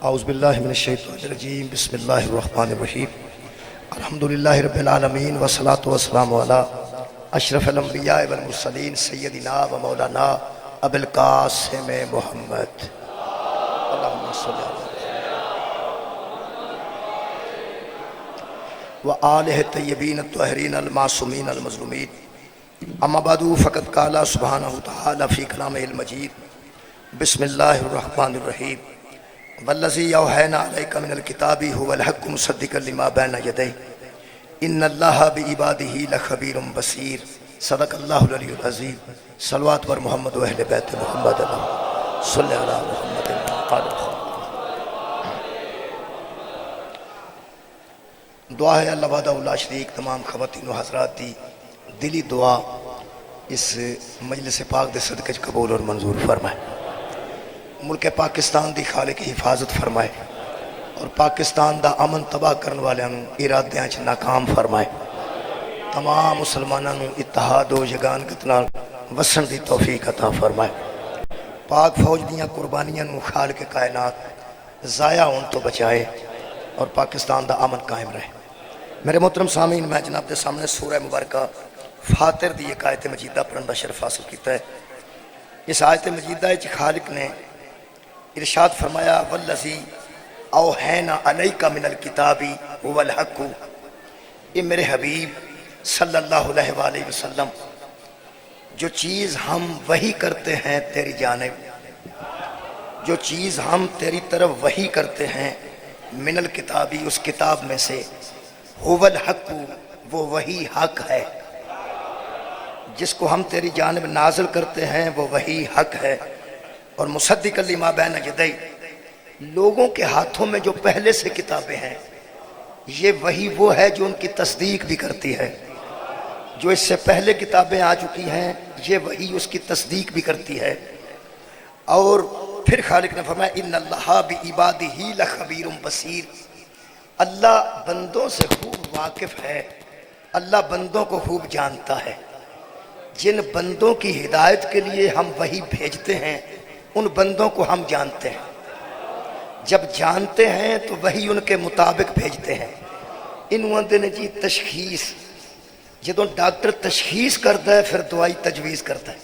اعوذ باللہ من الشیطان الرجیم بسم اللہ الرحمن الرحیم الحمدللہ رب العالمین والصلاة والسلام علی اشرف الانبیاء والمرسلین سیدنا و مولانا ابو القاسم محمد اللہم صلی اللہ وآلہ الطیبین الطاہرین المعصومین المظلومین اما بعد فقد قال سبحانہ تعالی فی کلامہ المجید بسم اللہ الرحمن الرحیم والذی اوحینا علیک من الکتاب هو الحق مصدقا لما بین یدیہ ان اللہ بعبادہ لخبیر بصیر صدق اللہ العلی العظیم صلوات بر محمد و اہل بیت محمد صلی اللہ علی محمد قال دعا ہے اللہ وحدہ لا شریک تمام خواتین و حضرات دی دلی دعا اس مجلس پاک دے صدقے قبول اور منظور فرمائے، ملک پاکستان دی خالق حفاظت فرمائے اور پاکستان دا امن تباہ کرنے والے ارادیاں چ ناکام فرمائے، تمام مسلمانوں اتحاد و یگانگت نال وسن دی توفیق عطا فرمائے، پاک فوج دیاں قربانیاں خالق کائنات ضائع ہون تو بچائے اور پاکستان دا امن قائم رہے۔ میرے محترم سامعین، میں جناب دے سامنے سورہ مبارکہ فاتر دی ایک آیت مجیدہ پڑھن دا شرف حاصل کیتا ہے۔ اس آیت مجیدہ وچ خالق نے ارشاد فرمایا والذی اوحینا علیک من الکتاب هو الحق، یہ میرے حبیب صلی اللہ علیہ وآلہ وسلم جو چیز ہم وحی کرتے ہیں تیری جانب، جو چیز ہم تیری طرف وحی کرتے ہیں من الکتابی اس کتاب میں سے، هو الحق وہ وحی حق ہے، جس کو ہم تیری جانب نازل کرتے ہیں وہ وحی حق ہے، اور مصدق لما بین یدی لوگوں کے ہاتھوں میں جو پہلے سے کتابیں ہیں یہ وحی وہ ہے جو ان کی تصدیق بھی کرتی ہے، جو اس سے پہلے کتابیں آ چکی ہیں یہ وحی اس کی تصدیق بھی کرتی ہے۔ اور پھر خالق نے فرمایا ان اللہ بعبادہ لخبیر بصیر، اللہ بندوں سے خوب واقف ہے، اللہ بندوں کو خوب جانتا ہے، جن بندوں کی ہدایت کے لیے ہم وحی بھیجتے ہیں ان بندوں کو ہم جانتے ہیں، جب جانتے ہیں تو وحی ان کے مطابق بھیجتے ہیں۔ انہوں نے جی تشخیص، جدوں ڈاکٹر تشخیص کرتا ہے پھر دوائی تجویز کرتا ہے،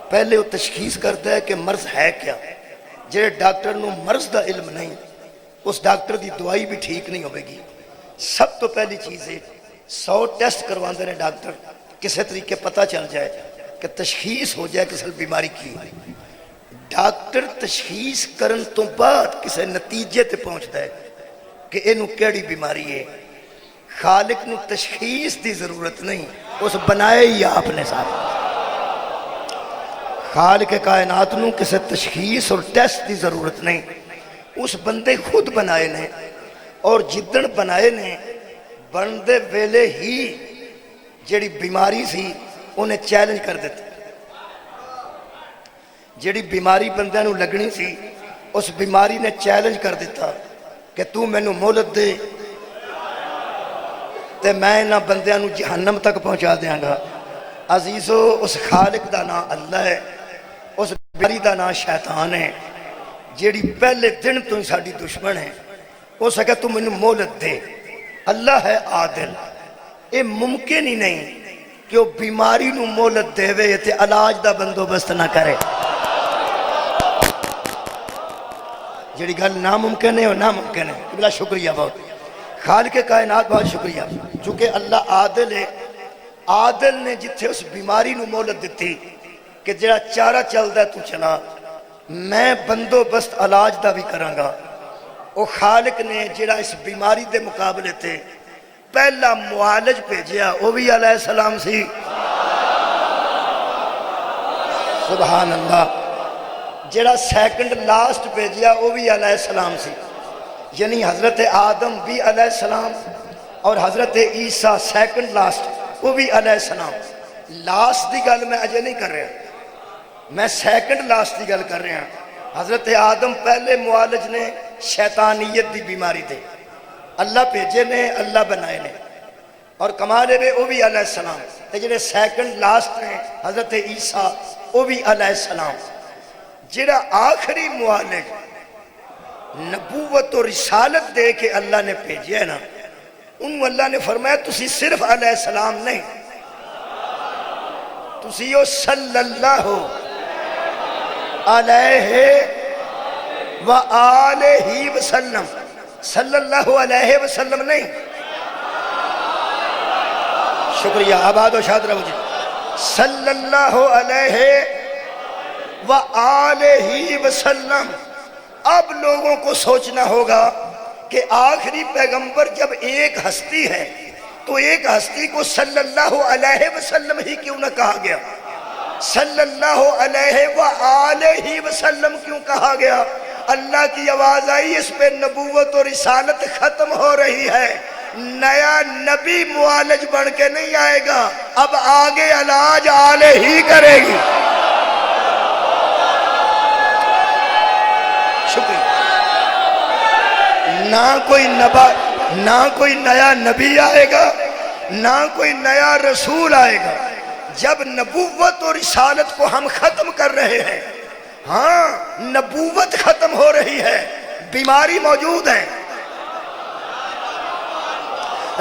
پہلے وہ تشخیص کرتا ہے کہ مرض ہے کیا، جڑے ڈاکٹر نو مرض دا علم نہیں اس ڈاکٹر دی دوائی بھی ٹھیک نہیں ہوئے گی۔ سب تو پہلی چیز ہے 100 ٹیسٹ کرواندے نے ڈاکٹر، کسی طریقے پتہ چل جائے کہ تشخیص ہو جائے کسی بیماری کی۔ ڈاکٹر تشخیص کرن تو بعد کسی نتیجے تے پہنچتا ہے کہ اینو کیڑی بیماری ہے۔ خالق نو تشخیص دی ضرورت نہیں، اس بنائے ہی آپ نے ساتھ۔ خالق کائنات نو کسی تشخیص اور ٹیسٹ دی ضرورت نہیں، اس بندے خود بنائے نے، اور جدن بنائے نے بندے ویلے ہی جڑی بیماری سی انہیں چیلنج کر دیتا، جڑی بیماری بندے نو لگنی سی اس بیماری نے چیلنج کر دیتا کہ تو میں نو مہلت دے تے میں نہ بندیاں نو جہنم تک پہنچا دیاں گا۔ عزیزو اس خالق دا نام اللہ ہے، اس بیماری دا نام شیطان ہے، جڑی پہلے دن تو ساڑی دشمن ہے، وہ سکے تو میں نو مہلت دے۔ اللہ ہے عادل، یہ ممکن ہی نہیں کہ وہ بیماری نو مہلت دے وے تے علاج دا بندوبست نہ کرے۔ جڑی گل ناممکن ہے وہ ناممکن ہے۔ بلا شکریہ بہت، خالق کائنات بہت شکریہ، چونکہ اللہ عادل ہے۔ عادل نے جتھے اس بیماری نو مہلت دیتی کہ جڑا چارہ چلدا ہے تو چلا، میں بندوبست علاج دا بھی کراں گا، وہ خالق نے جڑا اس بیماری دے مقابلے تے پہلا معالج بھیجیا وہ بھی علیہ السلام سی۔ سبحان اللہ۔ جڑا سیکنڈ لاسٹ بھیجیا وہ بھی علیہ السلام سی، یعنی حضرت آدم بھی علیہ السلام اور حضرت عیسیٰ سیکنڈ لاسٹ وہ بھی علیہ السلام۔ لاسٹ دی گل میں اجے نہیں کر رہا، میں سیکنڈ لاسٹ دی گل کر رہا۔ حضرت آدم پہلے معالج نے شیطانیت دی بیماری دے، اللہ بھیجے نے، اللہ بنائے نے، اور کمالے میں وہ بھی علیہ السلام۔ جڑے سیکنڈ لاسٹ نے حضرت عیسیٰ وہ بھی علیہ السلام۔ جڑا آخری معالج نبوت و رسالت دے کے اللہ نے بھیجے ہے نا، انہوں اللہ نے فرمایا تسی صرف علیہ السلام نہیں، تسی ہو صلی اللہ علیہ وآلہ وسلم، صلی اللہ علیہ وسلم نہیں، شکریہ آباد و شاد رہو جی، صلی اللہ علیہ وآلہ وسلم۔ اب لوگوں کو سوچنا ہوگا کہ آخری پیغمبر جب ایک ہستی ہے تو ایک ہستی کو صلی اللہ علیہ وسلم ہی کیوں نہ کہا گیا، صلی اللہ علیہ وآلہ وسلم کیوں کہا گیا؟ اللہ کی آواز آئی اس پہ نبوت و رسالت ختم ہو رہی ہے، نیا نبی معالج بن کے نہیں آئے گا، اب آگے علاج آلہ ہی کرے گی۔ شکریہ۔ نہ کوئی نیا نبی آئے گا، نہ کوئی نیا رسول آئے گا۔ جب نبوت اور رسالت کو ہم ختم کر رہے ہیں، ہاں نبوت ختم ہو رہی ہے، بیماری موجود ہے،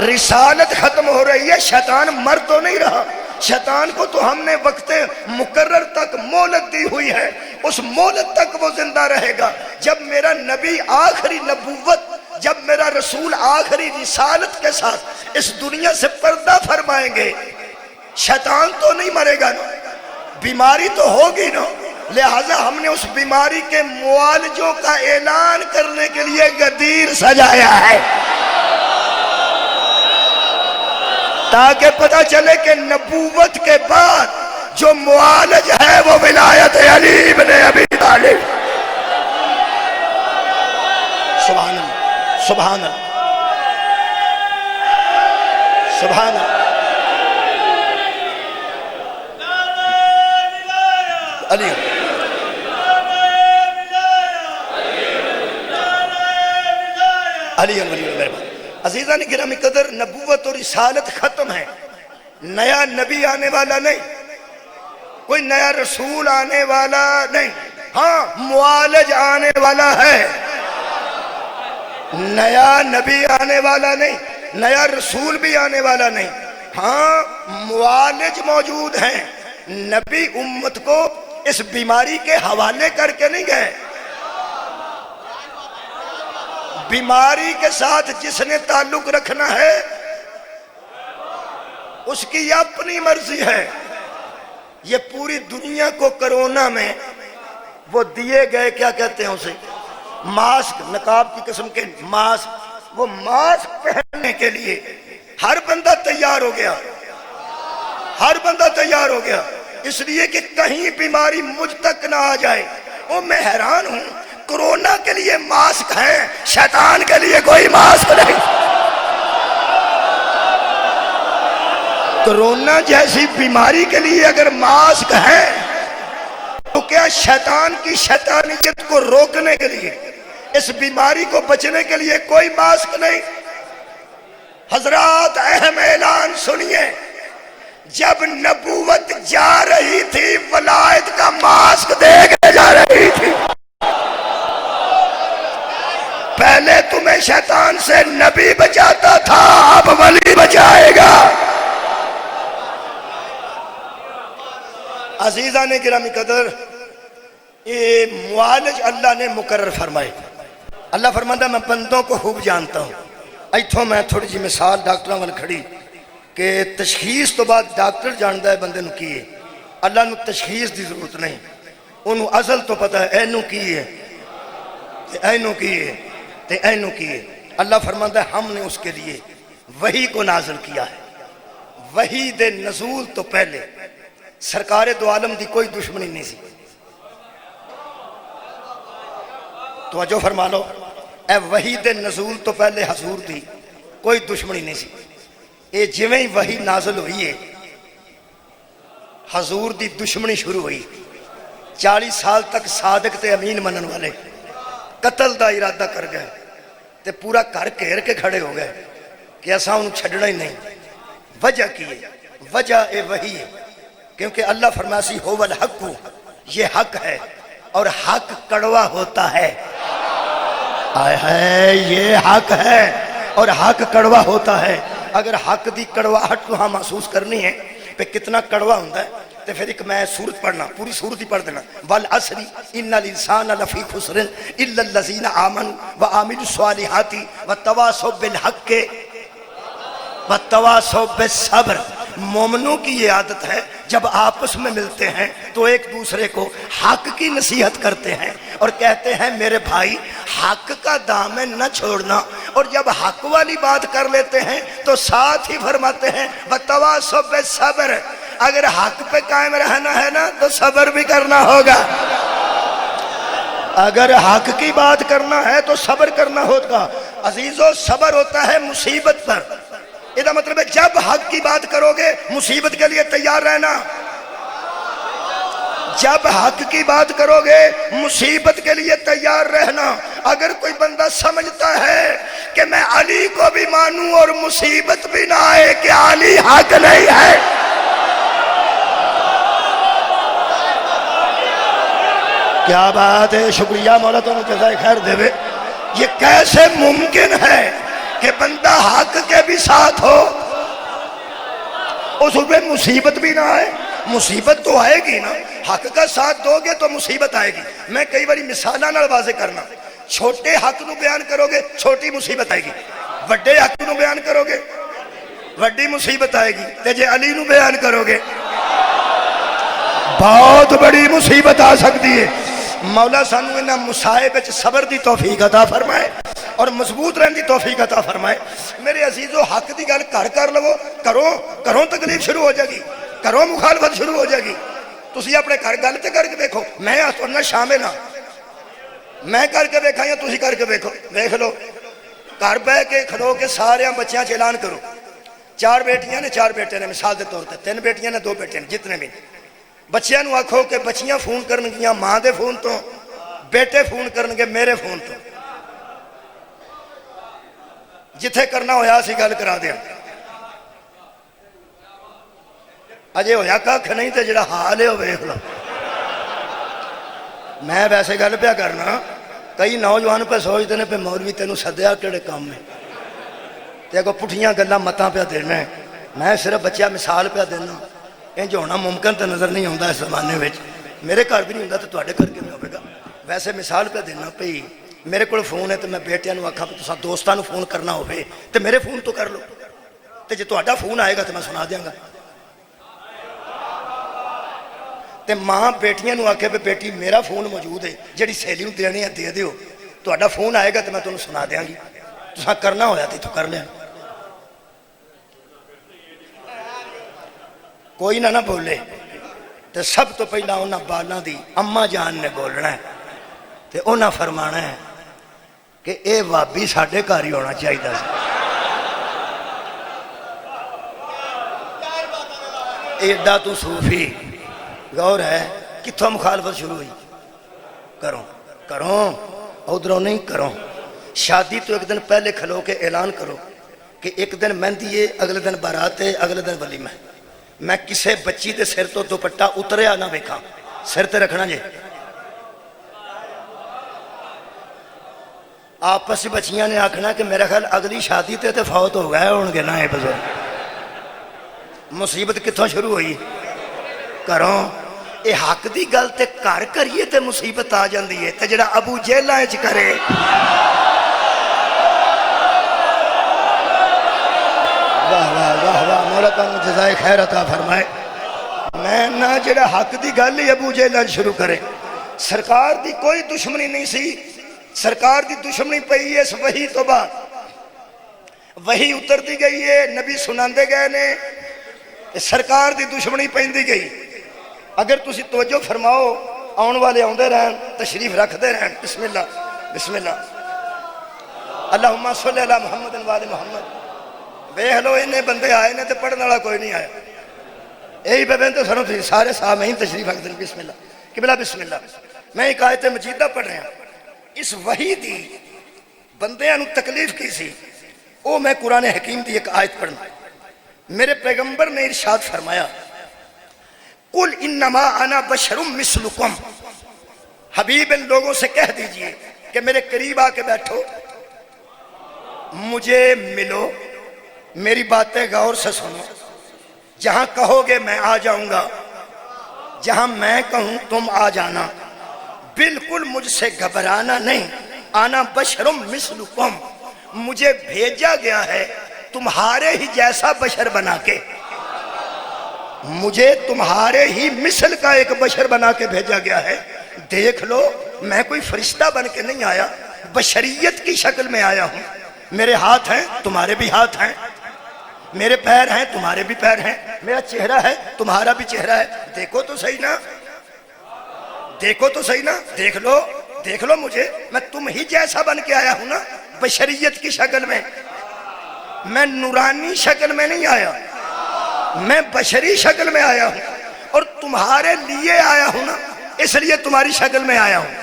رسالت ختم ہو رہی ہے، شیطان مر تو نہیں رہا، شیطان کو تو ہم نے وقت مقرر تک مہلت دی ہوئی ہے، اس مہلت تک وہ زندہ رہے گا۔ جب میرا نبی آخری نبوت، جب میرا رسول آخری رسالت کے ساتھ اس دنیا سے پردہ فرمائیں گے، شیطان تو نہیں مرے گا نا، بیماری تو ہوگی نا، لہٰذا ہم نے اس بیماری کے معالجوں کا اعلان کرنے کے لیے غدیر سجایا ہے، تاکہ پتہ چلے کہ نبوت کے بعد جو معالج ہے وہ ولایت علی بن ابی طالب۔ سبحان اللہ، سبحان اللہ، سبحان اللہ۔ علی علی علی عزیزان گرامی قدر، نبوت اور رسالت ختم ہے، نیا نبی آنے والا نہیں، کوئی نیا رسول آنے والا نہیں، ہاں معالج آنے والا ہے، نیا نبی آنے والا نہیں، نیا رسول بھی آنے والا نہیں، ہاں معالج موجود ہیں۔ نبی امت کو اس بیماری کے حوالے کر کے نہیں گئے، بیماری کے ساتھ جس نے تعلق رکھنا ہے اس کی اپنی مرضی ہے۔ یہ پوری دنیا کو کرونا میں وہ دیے گئے، کیا کہتے ہیں اسے، ماسک، نقاب کی قسم کے ماسک، وہ ماسک پہننے کے لیے ہر بندہ تیار ہو گیا، ہر بندہ تیار ہو گیا، اس لیے کہ کہیں بیماری مجھ تک نہ آ جائے۔ وہ میں حیران ہوں، کرونا کے لیے ماسک ہے، شیطان کے لیے کوئی ماسک نہیں۔ کرونا جیسی بیماری کے لیے اگر ماسک ہے تو کیا شیطان کی شیطانیت کو روکنے کے لیے، اس بیماری کو بچنے کے لیے کوئی ماسک نہیں؟ حضرات اہم اعلان سنیے، جب نبوت جا رہی تھی ولایت کا ماسک دے کے جا رہی تھی۔ پہلے تمہیں شیطان سے نبی بچاتا تھا، اب ولی بچائے گا۔ عزیزان گرامی قدر، یہ معالج اللہ نے مقرر فرمائے۔ اللہ فرماتا ہے میں بندوں کو خوب جانتا ہوں۔ ایتھوں میں تھوڑی جی مثال ڈاکٹراں وال کھڑی کہ تشخیص تو بعد ڈاکٹر جاندا ہے بندے نو کی ہے، اللہ نو تشخیص دی ضرورت نہیں، انہوں ازل تو پتہ ہے اینو کی ہے، اینو کی ہے، اینو کی ہے۔ اللہ فرماتا ہے ہم نے اس کے لیے وحی کو نازل کیا ہے۔ وحی دے نزول تو پہلے سرکار دو عالم دی کوئی دشمنی نہیں سی، توجہ فرما لو، اے وحی دے نزول تو پہلے حضور دی کوئی دشمنی نہیں سی۔ اے جویں ہی وحی نازل ہوئی ہے حضور دی دشمنی شروع ہوئی، 40 سال تک صادق تے امین منن والے قتل دا ارادہ کر گئے تے پورا گھر گھیر کے کھڑے ہو گئے کہ ایسا انہوں چھڑنا ہی نہیں۔ وجہ کی ہے، وجہ اے وحی ہے، کیونکہ اللہ فرماسی ہو الحق، یہ حق ہے اور حق کڑوا ہوتا ہے۔ آئے ہے یہ حق ہے اور حق کڑوا ہوتا ہے. اگر حق دی کڑواہٹ کو ہاں محسوس کرنی ہے پہ کتنا کڑوا ہوتا ہے تو پھر ایک میں سورت پڑھنا, پوری سورت ہی پڑھ دینا. والعصر ان الانسان لفی خسر الا الذین آمنوا وعملوا الصالحات وتواصوا بالحق وتواصوا بالصبر. مومنوں کی یہ عادت ہے جب آپس میں ملتے ہیں تو ایک دوسرے کو حق کی نصیحت کرتے ہیں اور کہتے ہیں میرے بھائی حق کا دامن نہ چھوڑنا, اور جب حق والی بات کر لیتے ہیں تو ساتھ ہی فرماتے ہیں وتواصوا بالصبر. اگر حق پہ قائم رہنا ہے نا تو صبر بھی کرنا ہوگا. اگر حق کی بات کرنا ہے تو صبر کرنا ہوگا. عزیزو صبر ہوتا ہے مصیبت پر. یہ مطلب ہے جب حق کی بات کرو گے مصیبت کے لیے تیار رہنا. جب حق کی بات کرو گے مصیبت کے لیے تیار رہنا. اگر کوئی بندہ سمجھتا ہے کہ میں علی کو بھی مانوں اور مصیبت بھی نہ آئے کہ علی حق نہیں ہے, کیا بات ہے, شکریہ مولا تو جزائے خیر دے. یہ کیسے ممکن ہے کہ بندہ حق کے بھی ساتھ ہو اس پہ مصیبت بھی نہ آئے؟ مصیبت تو آئے گی نا, حق کا ساتھ دو گے تو مصیبت آئے گی. میں کئی باری مثالہ نال واضح کرنا, چھوٹے حق نو بیان کرو گے چھوٹی مصیبت آئے گی, بڑے حق نو بیان کرو گے بڑی مصیبت آئے گی, تے جے علی نو بیان کرو گے بہت بڑی مصیبت آ سکتی ہے. مولا سانو انہاں مصائب وچ صبر دی توفیق عطا فرمائے اور مضبوط رہن دی توفیق عطا فرمائے. میرے عزیزو حق دی گل کر لو, کروں تکلیف شروع ہو جائے گی, کروں مخالفت شروع ہو جائے گی. تسی اپنے گھر گل تے کر کے دیکھو, میں اس شامل ہاں, میں کر کے دیکھا یا تسی کر کے دیکھو, دیکھ لو. گھر بہ کے کھلو کے سارے بچیاں چ اعلان کرو, 4 بیٹیاں نے 4 بیٹے نے, مثال دے طور تے 3 بیٹیاں نے 2 بیٹے نے, جتنے بھی بچیاں نو آکھو کہ بچیاں فون کرن گیاں ماں دے فون تو, بیٹے فون کرن گے میرے فون تو, جتھے کرنا ہویا سی گل کرا دیا. اجے ہویا کھ نہیں تے جڑا حال ہے وہ ویکھ لو. میں ویسے گل پیا کرنا, کئی نوجوان پہ سوچتے ہیں پہ مولوی تینوں سدیا کہڑے کام میں, تے کو پٹھیاں گلاں متاں پیا دینا ہے. میں صرف بچہ مثال پیا دینا, انج ہونا ممکن تو نظر نہیں آتا اس زمانے میں, میرے گھر بھی نہیں ہوتا تو تواڈے گھر کیوں ہوے گا. ویسے مثال پہ دینا پئی میرے کو فون ہے تو میں بیٹیاں نو آکھاں تساں دوستاں نو فون کرنا ہوے تو میرے فون تو کر لو, تے جے تہاڈا فون آئے گا تو میں سنا دیاں گا. تے ماں بیٹیاں نو آکھے پہ بیٹی میرا فون موجود ہے, جڑی سہیلی نو دینی ہے دے دیو, تہاڈا فون آئے گا تو میں تانوں سنا دیاں گی, تساں کرنا ہویا تو کر لیا. کوئی نہ بولے تو سب تو پہلا انہاں بالاں دی اماں جان نے بولنا ہے, تے انہاں فرمانا ہے کہ اے وابی ساڈے گھر ہی ہونا چاہیے سی. ایڈا تو صوفی, غور ہے کتھوں مخالفت شروع ہوئی. کروں ادھروں نہیں کروں. شادی تو ایک دن پہلے کھلو کے اعلان کرو کہ ایک دن مہندی ہے, اگلے دن بارات ہے, اگلے دن ولیمہ ہے. میں کسے بچی دے سر تو دوپٹہ اتریا نہ ویکھاں, سر تے رکھنا جے. آپس بچیاں نے آکھنا کہ میرا خیال اگلی شادی تے فوت ہو گئے ہون گے نا. یہ بزرگ مصیبت کتھوں شروع ہوئی؟ کروں. اے حق دی گل تے کر کریے تے مصیبت آ جاندی ہے, تے جڑا ابو جہلاں وچ کرے واہ واہ واہ واہ, مولا تانوں جزائے خیر عطا فرمائے. میں نہ جڑا حق دی گل ہی ابو جہل شروع کرے. سرکار دی کوئی دشمنی نہیں سی, سرکار دی دشمنی پئی ہے اس وحی تو بعد. وحی اترتی گئی ہے, نبی سناندے گئے نے, سرکار دی دشمنی پیندی گئی. اگر تسی توجہ فرماؤ, آن والے آندے رہن, تشریف رکھتے رہن. بسم اللہ بسم اللہ, اللہم صلی علی محمد وآل محمد. ویکھ لو انہیں بندے آئے نے تے پڑھنے والا کوئی نہیں آیا. یہی پہ بہن تو سنو تھی سارے سامعین تشریف رکھتے ہیں. بسم اللہ قبلہ بسم اللہ. میں ایک آیت مجیدہ پڑھ رہا ہوں. اس وحی دی بندیاں نو تکلیف کی سی, او میں قرآن حکیم دی ایک آیت پڑھنا. میرے پیغمبر نے ارشاد فرمایا قل انما انا بشر مثلکم, حبیب ان لوگوں سے کہہ دیجئے کہ میرے قریب آ کے بیٹھو، مجھے ملو، میری باتیں غور سے سنو، جہاں کہو گے میں آ جاؤں گا، جہاں میں کہوں تم آ جانا، بالکل مجھ سے گھبرانا نہیں۔ آنا بشرم مثلکم، مجھے بھیجا گیا ہے تمہارے ہی جیسا بشر بنا کے، مجھے تمہارے ہی مثل کا ایک بشر بنا کے بھیجا گیا ہے۔ دیکھ لو، میں کوئی فرشتہ بن کے نہیں آیا، بشریت کی شکل میں آیا ہوں۔ میرے ہاتھ ہیں، تمہارے بھی ہاتھ ہیں، میرے پیر ہیں، تمہارے بھی پیر ہیں، میرا چہرہ ہے، تمہارا بھی چہرہ ہے، دیکھو تو صحیح نا، دیکھو تو صحیح نا، دیکھ لو مجھے، میں تم ہی جیسا بن کے آیا ہوں نا، بشریت کی شکل میں، میں نورانی شکل میں نہیں آیا، میں بشری شکل میں آیا ہوں، اور تمہارے لیے آیا ہوں نا، اس لیے تمہاری شکل میں آیا ہوں،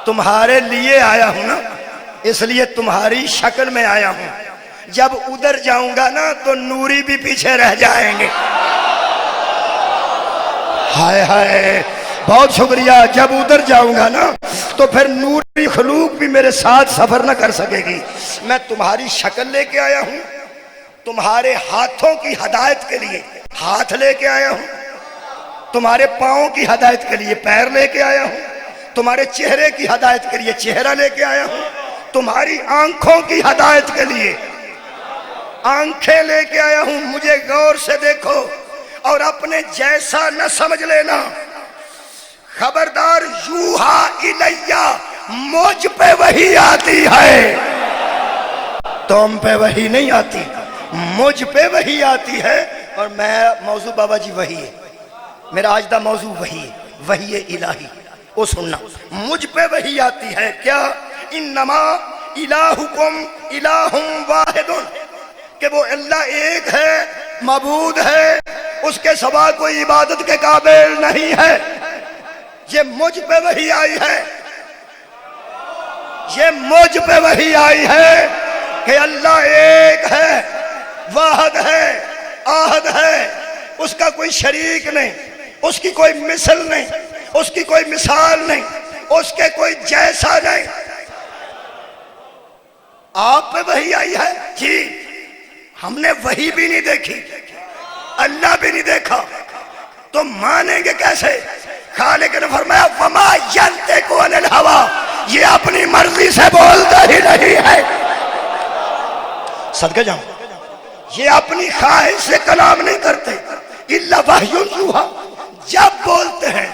تمہارے لیے آیا ہوں نا، اس لیے تمہاری شکل میں آیا ہوں۔ جب ادھر جاؤں گا نا تو نوری بھی پیچھے رہ جائیں گے۔ ہائے ہائے، بہت شکریہ۔ جب ادھر جاؤں گا نا تو پھر نوری خلوق بھی میرے ساتھ سفر نہ کر سکے گی۔ میں تمہاری شکل لے کے آیا ہوں، تمہارے ہاتھوں کی ہدایت کے لیے ہاتھ لے کے آیا ہوں، تمہارے پاؤں کی ہدایت کے لیے پیر لے کے آیا ہوں، تمہارے چہرے کی ہدایت کے لیے چہرہ لے کے آیا ہوں، تمہاری آنکھوں کی ہدایت کے لیے آنکھیں لے کے آیا ہوں۔ مجھے غور سے دیکھو اور اپنے جیسا نہ سمجھ لینا، خبردار۔ یوحا الیہ، مجھ پہ وحی آتی ہے، تم پہ وحی نہیں آتی، مجھ پہ وحی آتی ہے۔ اور میں موضوع بابا جی وحی ہے، میرا آج دا موضوع وحی ہے، وحی الہی، وہ سننا۔ مجھ پہ وحی آتی ہے کیا؟ انما الہکم الہ واحد، کہ وہ اللہ ایک ہے، معبود ہے، اس کے سوا کوئی عبادت کے قابل نہیں ہے۔ یہ مجھ پہ وحی آئی ہے، یہ مجھ پہ وحی آئی ہے کہ اللہ ایک ہے، واحد ہے، آہد ہے، اس کا کوئی شریک نہیں، اس کی کوئی مثل نہیں، اس کی کوئی مثال نہیں، اس کے کوئی جیسا نہیں۔ آپ پہ وحی آئی ہے؟ جی، ہم نے وحی بھی نہیں دیکھی، اللہ بھی نہیں دیکھا، تو مانیں گے کیسے؟ خالق نے فرمایا وما ینطق عن الہویٰ، یہ اپنی مرضی سے بولتا ہی نہیں ہے۔ صدقہ جاؤں، یہ اپنی خواہش سے کلام نہیں کرتے، الا وحی یوحیٰ، جب بولتے ہیں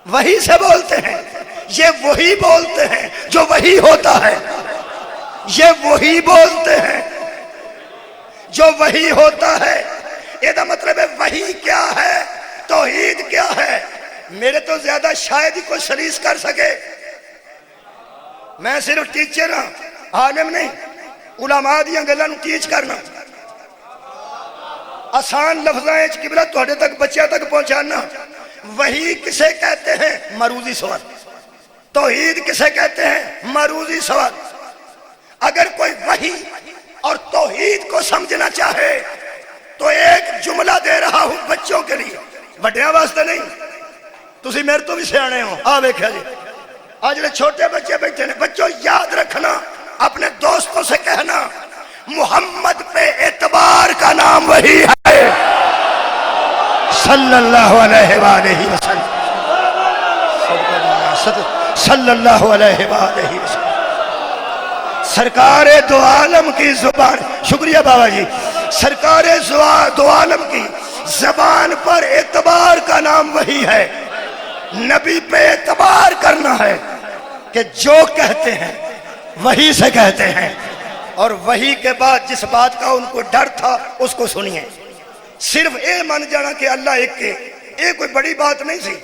وحی سے بولتے ہیں، یہ وہی بولتے ہیں جو وحی ہوتا ہے، یہ وہی بولتے ہیں جو وحی ہوتا ہے۔ یہ دا مطلب ہے وحی کیا ہے، توحید کیا ہے، میرے تو زیادہ شاید ہی کوئی سلیس کر سکے۔ میں صرف ٹیچر ہاں، عالم نہیں، علماء دیاں گلاں نوں ٹیچ کرنا، آسان لفظاں وچ قبلہ تہاڈے تک بچیاں تک پہنچانا۔ وحی کسے کہتے ہیں؟ معروضی سوال۔ توحید کسے کہتے ہیں؟ معروضی سوال۔ اگر کوئی وحی اور توحید کو سمجھنا چاہے تو ایک جملہ دے رہا ہوں بچوں کے لیے، بڑیاں واسطے نہیں، تسی میرے تو بھی سیانے ہو۔ آ ویکھیا جی، آج جڑے چھوٹے بچے بیٹھے نے، بچوں یاد رکھنا، اپنے دوستوں سے کہنا، محمد پہ اعتبار کا نام وحی ہے، صلی اللہ علیہ وآلہ وسلم، صلی اللہ علیہ وآلہ وسلم۔ سرکار دو عالم کی زبان، شکریہ بابا جی، سرکار دو عالم کی زبان پر اعتبار کا نام وحی ہے۔ نبی پہ اعتبار کرنا ہے کہ جو کہتے ہیں وحی سے کہتے ہیں، اور وحی کے بعد جس بات کا ان کو ڈر تھا اس کو سنیے۔ صرف اے مان جانا کہ اللہ ایک کے، اے کوئی بڑی بات نہیں سی،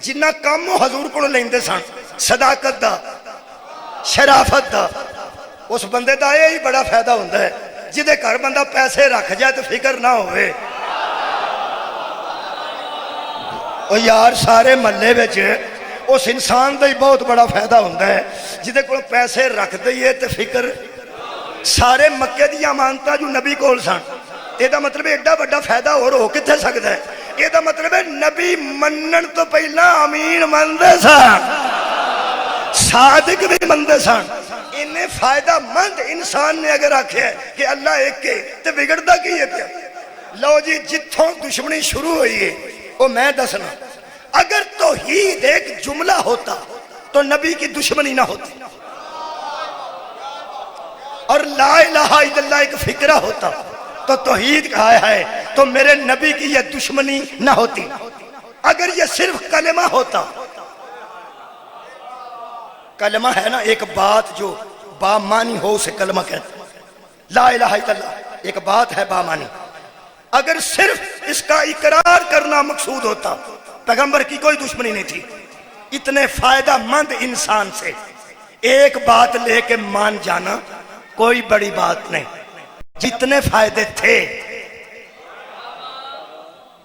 جنہ کام حضور کو لیندے سن، صداقت دا، شرافت دا، اس بندے دا یہ ہی بڑا فائدہ ہوتا ہے جدے گھر بندہ پیسے رکھ جائے تو فکر نہ ہوئے۔ او یار سارے محلے وچ اس انسان دا ہی بہت بڑا فائدہ ہوتا ہے جدے کو پیسے رکھ دئیے تو فکر۔ سارے مکے دی امانتاں جو نبی کول سن، یہ دا مطلب ایڈا بڑا فائدہ اور ہو کتنے سکتا ہے؟ یہ دا مطلب ہے نبی منن تو پہلا امین مندے سن، صادق بھی بندے سن انہیں فائدہ مند انسان نے اگر آکھے کہ اللہ ایک کے تو بگڑتا کی ہے پیا لو جی جتھوں دشمنی شروع ہوئی ہے وہ میں دسنا اگر توحید ایک جملہ ہوتا تو نبی کی دشمنی نہ ہوتی اور لا الہ الا اللہ ایک فکرہ ہوتا تو توحید کہا ہے تو میرے نبی کی یہ دشمنی نہ ہوتی اگر یہ صرف کلمہ ہوتا کلمہ ہے نا ایک بات جو بامانی ہو اسے کلمہ کہتے ہیں لا الہ الا اللہ ایک بات ہے بامانی اگر صرف اس کا اقرار کرنا مقصود ہوتا پیغمبر کی کوئی دشمنی نہیں تھی اتنے فائدہ مند انسان سے ایک بات لے کے مان جانا کوئی بڑی بات نہیں جتنے فائدے تھے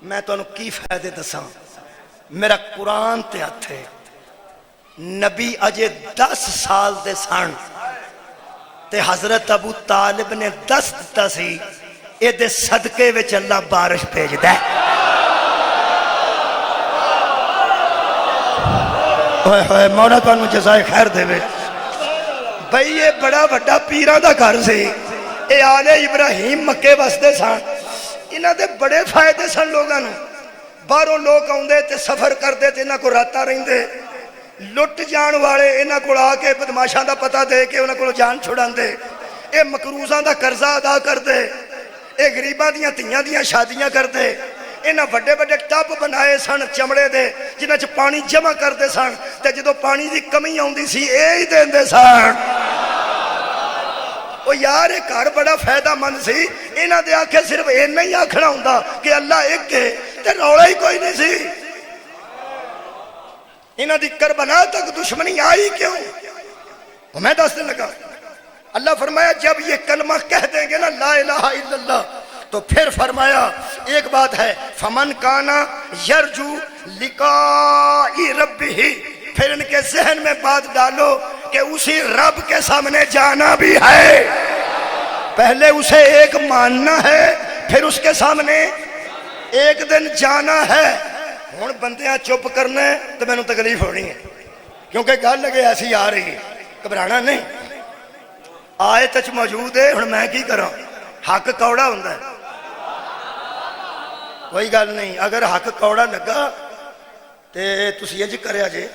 میں تو انہوں کی فائدے دساں میرا قرآن تے آتے نبی اجے 10 سال دے سان تے حضرت ابو طالب نے 10 دتا سی اے دے صدقے وچ اللہ بارش بھیج دے ہوئے ہوئے مولا تو انہوں جزائے خیر دے وے بھئی یہ بڑا بڑا پیران دا گھر سے اے آل ابراہیم مکے بستے سان انہاں دے بڑے فائدے سن لوگاں نوں باہروں لوگ آوندے تے سفر کردے تے انہاں کو راتاں رہندے لٹ جان والے انہاں کو آ کے بدماشاں دا پتہ دے کے انہاں کو جان چھڑاندے اے مقروضاں دا قرضہ ادا کردے اے غریباں دیاں تیاں دیاں شادیاں کردے انہاں بڑے بڑے ٹب بنائے سن چمڑے دے جنہاں چ پانی جمع کردے سن تے جدوں پانی دی کمی آوندی سی اے ہی دیندے سن او یار ایک گھر بڑا فائدہ مند سی انہاں دے آکھے صرف اینا ہی آکھنا ہوندا کہ اللہ ایک ہے تے رولا ہی کوئی نہیں سی انہاں دی کربلا تک دشمنی آئی کیوں وہ میں دسنے لگا اللہ فرمایا جب یہ کلمہ کہہ دیں گے نا لا الہ الا اللہ تو پھر فرمایا ایک بات ہے فمن کانا یرجو لقاء ربہ پھر ان کے ذہن میں بات ڈالو کہ اسی رب کے سامنے جانا بھی ہے پہلے اسے ایک ماننا ہے پھر اس کے سامنے ایک دن جانا ہے ہون بندیاں چپ کرنے تو میں نے تکلیف ہونی ہے کیونکہ گل لگے ایسی آ رہی ہے گھبرانا نہیں آیت وچ موجود ہے ہن میں کی کراں حق کوڑا ہوندا ہے کوئی گل نہیں اگر حق کوڑا لگا تے تسی انج کریا جے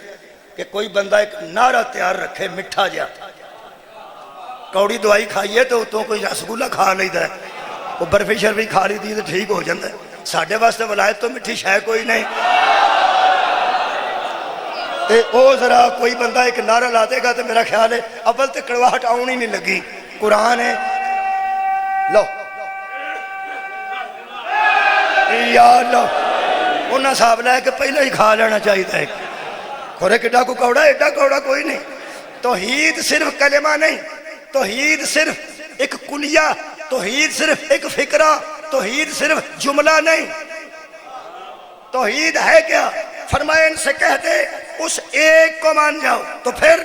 کہ کوئی بندہ ایک نعرہ تیار رکھے مٹھا جا کوڑی دوائی کھائیے تو اتوں کوئی رسگلہ کھا لیتا ہے وہ برفی شرفی کھا لی تھی تو ٹھیک ہو جاتا ہے ساڑھے واسطے ولایت تو مٹھی شے کوئی نہیں تے او ذرا کوئی بندہ ایک نعرہ لا دے گا تو میرا خیال ہے اول تے کڑواہٹ آؤنی نہیں لگی قرآن ہے لو یا لو انہاں صاحب لے کہ پہلے ہی کھا لینا چاہیے تھا کھورے کڈا کو کوڑا ایڈا کوڑا کوئی نہیں توحید صرف کلمہ نہیں توحید صرف ایک کلیہ توحید صرف ایک فکرہ توحید صرف جملہ نہیں توحید ہے کیا فرمایا ان سے کہہ دے اس ایک کو مان جاؤ تو پھر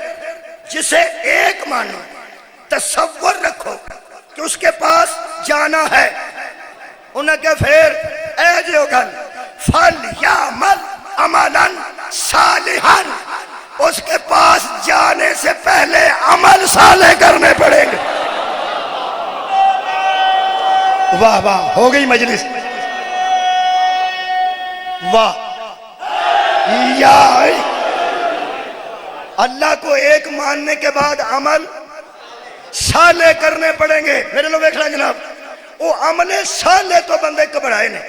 جسے ایک مانو تصور رکھو کہ اس کے پاس جانا ہے انہیں کہ پھر اے جو گل فَلْيَعْمَلْ عَمَلًا صَالِحًا اس کے پاس جانے سے پہلے عمل صالح کرنے پڑیں گے واہ واہ ہو گئی مجلس واہ یا اللہ کو ایک ماننے کے بعد عمل صالح کرنے پڑیں گے میرے لوگ دیکھ لیں جناب وہ عمل صالح تو بندے گھبرائے نے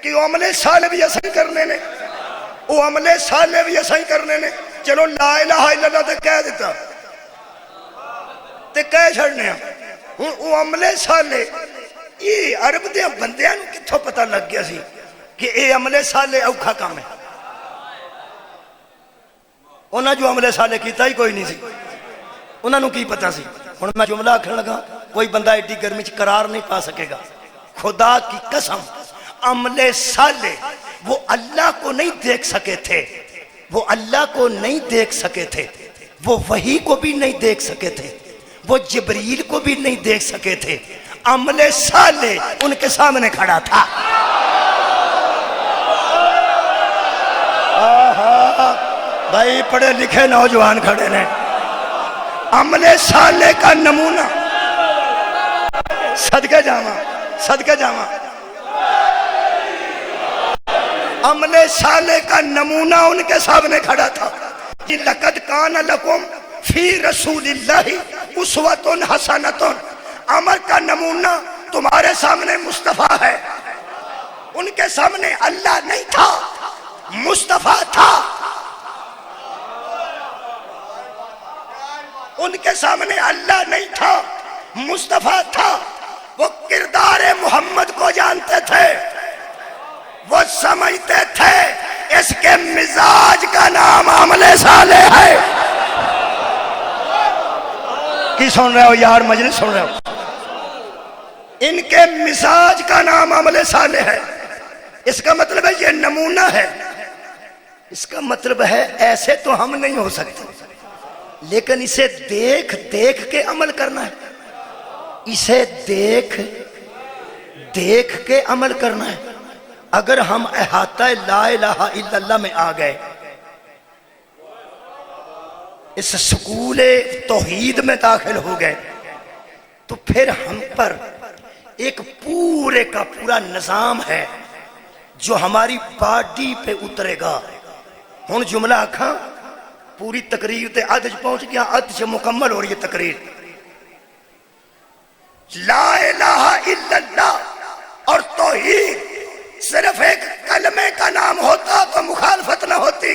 کہ وہ عمل صالح بھی ایسا ہی کرنے نے وہ عمل صالح بھی ایسا ہی کرنے نے چلو لا الہ الا اللہ تے کہہ دیتا تے کہہ چھڑنے ہوں وہ عمل صالح یہ عرب دے بندیاں کتھوں پتہ لگ گیا سی کہ اے عمل صالح اوکھا کام ہے انہاں جو عمل صالح کیتا ہی کوئی نہیں سی انہاں نو کی پتہ سی ہن میں جملہ آکھن لگا کوئی بندہ ایڈی گرمی چ قرار نہیں پا سکے گا خدا کی قسم عمل صالح وہ اللہ کو نہیں دیکھ سکے تھے وہ اللہ کو نہیں دیکھ سکے تھے وہ وحی کو بھی نہیں دیکھ سکے تھے وہ جبریل کو بھی نہیں دیکھ سکے تھے عمل صالح ان کے سامنے کھڑا تھا بھائی پڑھے لکھے نوجوان کھڑے نے عمل صالح کا نمونہ، صدقہ جاواں صدقہ جاواں، عمل صالح کا نمونہ ان کے سامنے کھڑا تھا۔ لقد کان لکم فی رسول اللہ اسوۃ حسنۃ، عمل کا نمونہ تمہارے سامنے مصطفیٰ ہے۔ ان کے سامنے اللہ نہیں تھا، مصطفیٰ تھا۔ ان کے سامنے اللہ نہیں تھا، مصطفیٰ تھا۔ وہ کردار محمد کو جانتے تھے، وہ سمجھتے تھے اس کے مزاج کا نام عمل صالح ہے۔ کی سن رہے ہو یار، مجلس سن رہے ہو؟ ان کے مزاج کا نام عمل صالح ہے۔ اس کا مطلب ہے یہ نمونہ ہے۔ اس کا مطلب ہے ایسے تو ہم نہیں ہو سکتے، لیکن اسے دیکھ دیکھ کے عمل کرنا ہے، اسے دیکھ دیکھ کے عمل کرنا ہے۔ اگر ہم احاطہ لا الہ الا اللہ میں آ گئے، اس سکول توحید میں داخل ہو گئے، تو پھر ہم پر ایک پورے کا پورا نظام ہے جو ہماری باڈی پہ اترے گا۔ ہن جملہ آکھاں، پوری تقریر تے ادھ پہنچ گیا، ادھ سے مکمل ہو رہی ہے تقریر۔ لا الہ الا اللہ اور توحید صرف ایک کلمے کا نام ہوتا تو مخالفت نہ ہوتی۔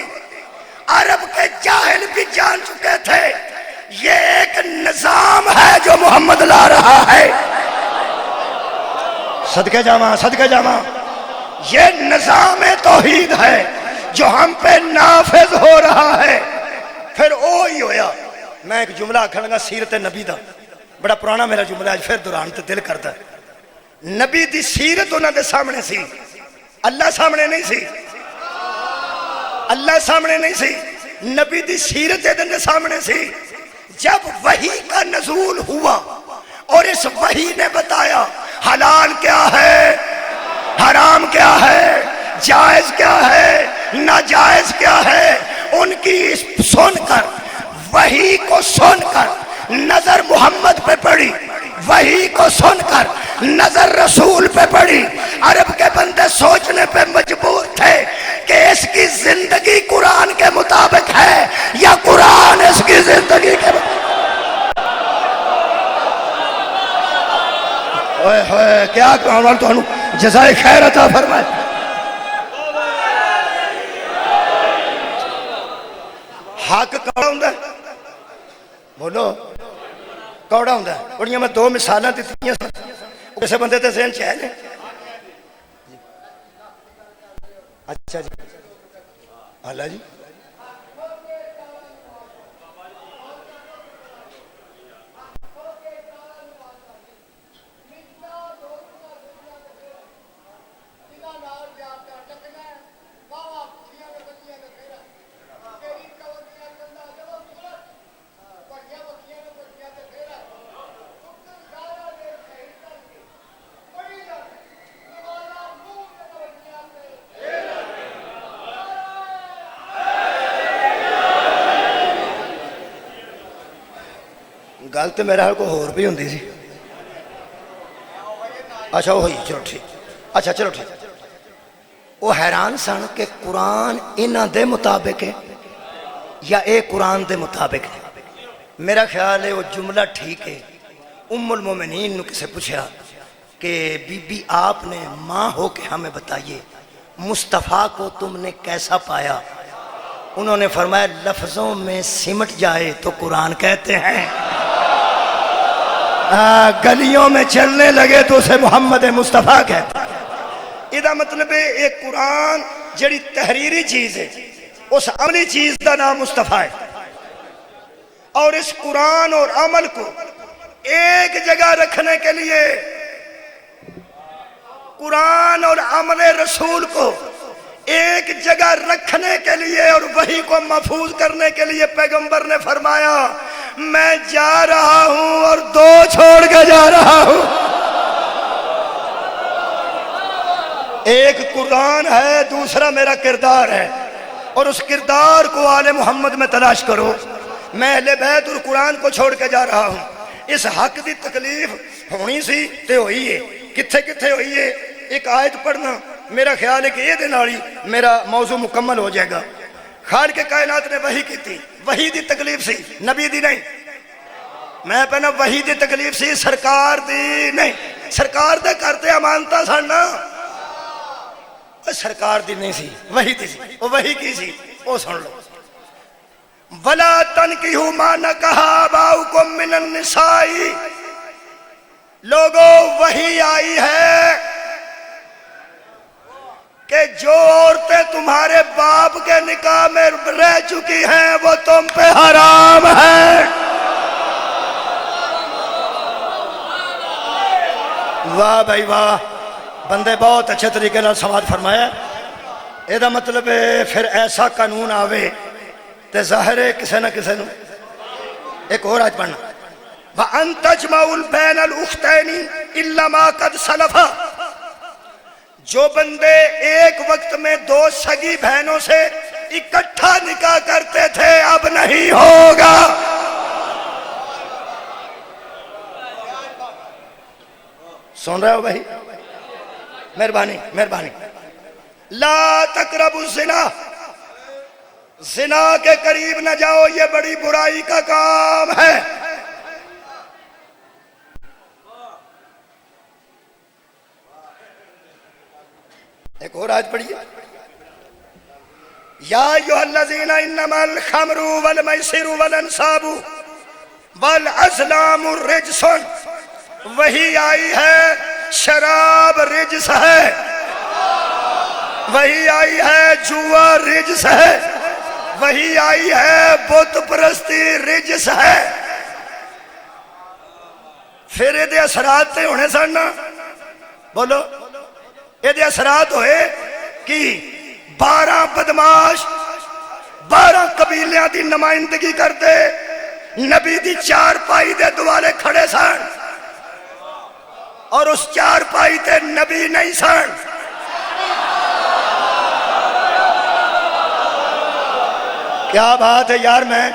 عرب کے جاہل بھی جان چکے تھے یہ ایک نظام ہے جو محمد لا رہا ہے۔ صدقے جاواں صدقے جاواں، یہ نظام توحید ہے جو ہم پہ نافذ ہو رہا ہے۔ پھر وہی ہویا، میں ایک جملہ آکھن لگا سیرت نبی دا، بڑا پرانا میرا جملہ ہے، پھر دوران تے دل کرتا ہے۔ نبی دی سیرت انہاں دے سامنے سی، اللہ سامنے نہیں سی، اللہ سامنے نہیں سی، نبی دی سیرت دے سامنے سی۔ جب وحی کا نزول ہوا اور اس وحی نے بتایا حلال کیا ہے، حرام کیا ہے، جائز کیا ہے، ناجائز کیا ہے، ان کی سن کر، وحی کو سن کر نظر محمد پہ پڑی، وحی کو سن کر نظر رسول پہ پڑی۔ عرب کے بندے سوچنے پہ مجبور تھے کہ اس کی زندگی قرآن کے مطابق ہے یا قرآن اس کی زندگی کے مطابق۔ اوئے ہوئے کیا کہوں تو جزائے خیر عطا فرمائے۔ حق کوڑا ہوں ہے، بولو کوڑا ہوں ہے۔ بڑیاں میں دو مثالیں دیتی ہیں، کسے بندے تے ذہن چاہے لیں۔ اچھا جی اللہ جی، گل تو میرا حال کو ہور بھی ہوندی سی۔ اچھا وہی، چلو ٹھیک، اچھا چلو ٹھیک۔ وہ حیران سن کہ قرآن انہاں دے مطابق ہے یا اے قرآن دے مطابق ہے۔ میرا خیال ہے وہ جملہ ٹھیک ہے۔ ام المومنین نے کسے پوچھا کہ بی بی آپ نے ماں ہو کے ہمیں بتائیے مصطفیٰ کو تم نے کیسا پایا؟ انہوں نے فرمایا لفظوں میں سمٹ جائے تو قرآن کہتے ہیں، گلیوں میں چلنے لگے تو اسے محمد مصطفیٰ کہتے ہیں۔ یہ مطلب ہے ایک قرآن جڑی تحریری چیز ہے، اس عملی چیز کا نام مصطفیٰ ہے، اور اس قرآن اور عمل کو ایک جگہ رکھنے کے لیے، قرآن اور عمل رسول کو ایک جگہ رکھنے کے لیے اور وحی کو محفوظ کرنے کے لیے پیغمبر نے فرمایا میں جا رہا ہوں اور دو چھوڑ کے جا رہا ہوں۔ ایک قرآن ہے، دوسرا میرا کردار ہے، اور اس کردار کو آل محمد میں تلاش کرو۔ میں اہل بیت اور قرآن کو چھوڑ کے جا رہا ہوں. اس حق دی تکلیف ہونی سی تے ہوئی ہے. کتھے کتھے ہوئی ہے؟ ایک آیت پڑھنا میرا خیال ہے کہ یہ دن والی میرا موضوع مکمل ہو جائے گا. خالق کائنات نے وحی کی تھی. وحی دی تکلیف سی, نبی دی نہیں. میں پہنا وحی دی تکلیف سی, سرکار دی نہیں. سرکار دے کرتے امانتا سننا, سرکار دی نہیں سی, وحی دی سی. وہ وحی کی سی, وہ سن لو. وَلَا تَنْكِحُوا مَا نَكَحَ آبَاؤُكُم مِّنَ النِّسَاءِ. لوگوں وحی آئی ہے کہ جو عورتیں تمہارے باپ کے نکاح میں رہ چکی ہیں وہ تم پہ حرام ہیں. واہ بھائی واہ, بندے بہت اچھے طریقے نال سماعت فرمایا. یہ مطلب ہے پھر ایسا قانون آوے تے ظاہر ہے کسے نہ کسے نو. ایک اور آیت پڑھنا, وَأَن تَجْمَعُوا الْبَيْنَ الْأُخْتَيْنِ إِلَّا مَا قَدْ سَلَفَ. جو بندے ایک وقت میں دو سگی بہنوں سے اکٹھا نکاح کرتے تھے اب نہیں ہوگا. سن رہے ہو بھائی؟ مہربانی مہربانی. لا تقربوا الزنا, زنا کے قریب نہ جاؤ, یہ بڑی برائی کا کام ہے. ایک اور آیت پڑھیے, یا ایھا الذین انما الخمر والمیسر والانصاب والازلام رجس. وہی آئی ہے شراب رجس ہے, وہی آئی ہے جوا رجس ہے, وہی آئی ہے بت پرستی رجس ہے. پھر یہ اثرات تے ہونے سننا, بولو یہ اثرات ہوئے کہ 12 بدماش 12 قبیلیاں دی نمائندگی کرتے نبی دی 4 پائی دے دوالے کھڑے سن, اور اس 4 پائی تے نبی نہیں سن. کیا بات ہے یار, میں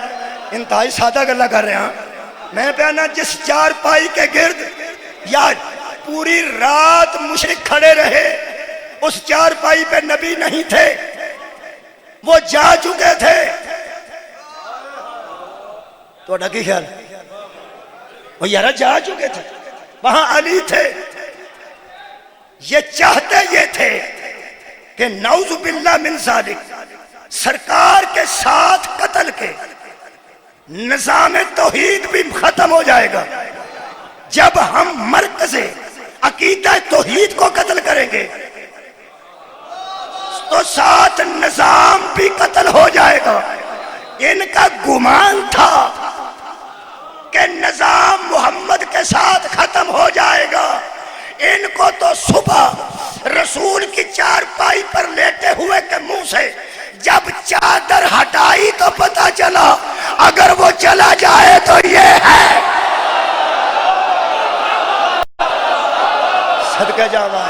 انتہائی سادہ گلا کر رہا ہوں. میں پہنا جس 4 پائی کے گرد یار پوری رات مشرک کھڑے رہے, اس 4 پائی پہ نبی نہیں تھے, وہ جا چکے تھے. تو اڈا کی خیال, وہ یارہ جا چکے تھے, وہاں علی تھے. یہ چاہتے یہ تھے کہ نعوذ باللہ من ذالک سرکار کے ساتھ قتل کے نظام توحید بھی ختم ہو جائے گا. جب ہم مرکز عقیدہ توحید کو قتل کریں گے تو ساتھ نظام بھی قتل ہو جائے گا. ان کا گمان تھا کہ نظام محمد کے ساتھ ختم ہو جائے گا. ان کو تو صبح رسول کی 4 پائی پر لیٹے ہوئے کے منہ سے جب چادر ہٹائی تو پتا چلا اگر وہ چلا جائے تو یہ ہے. صدقہ جاوا,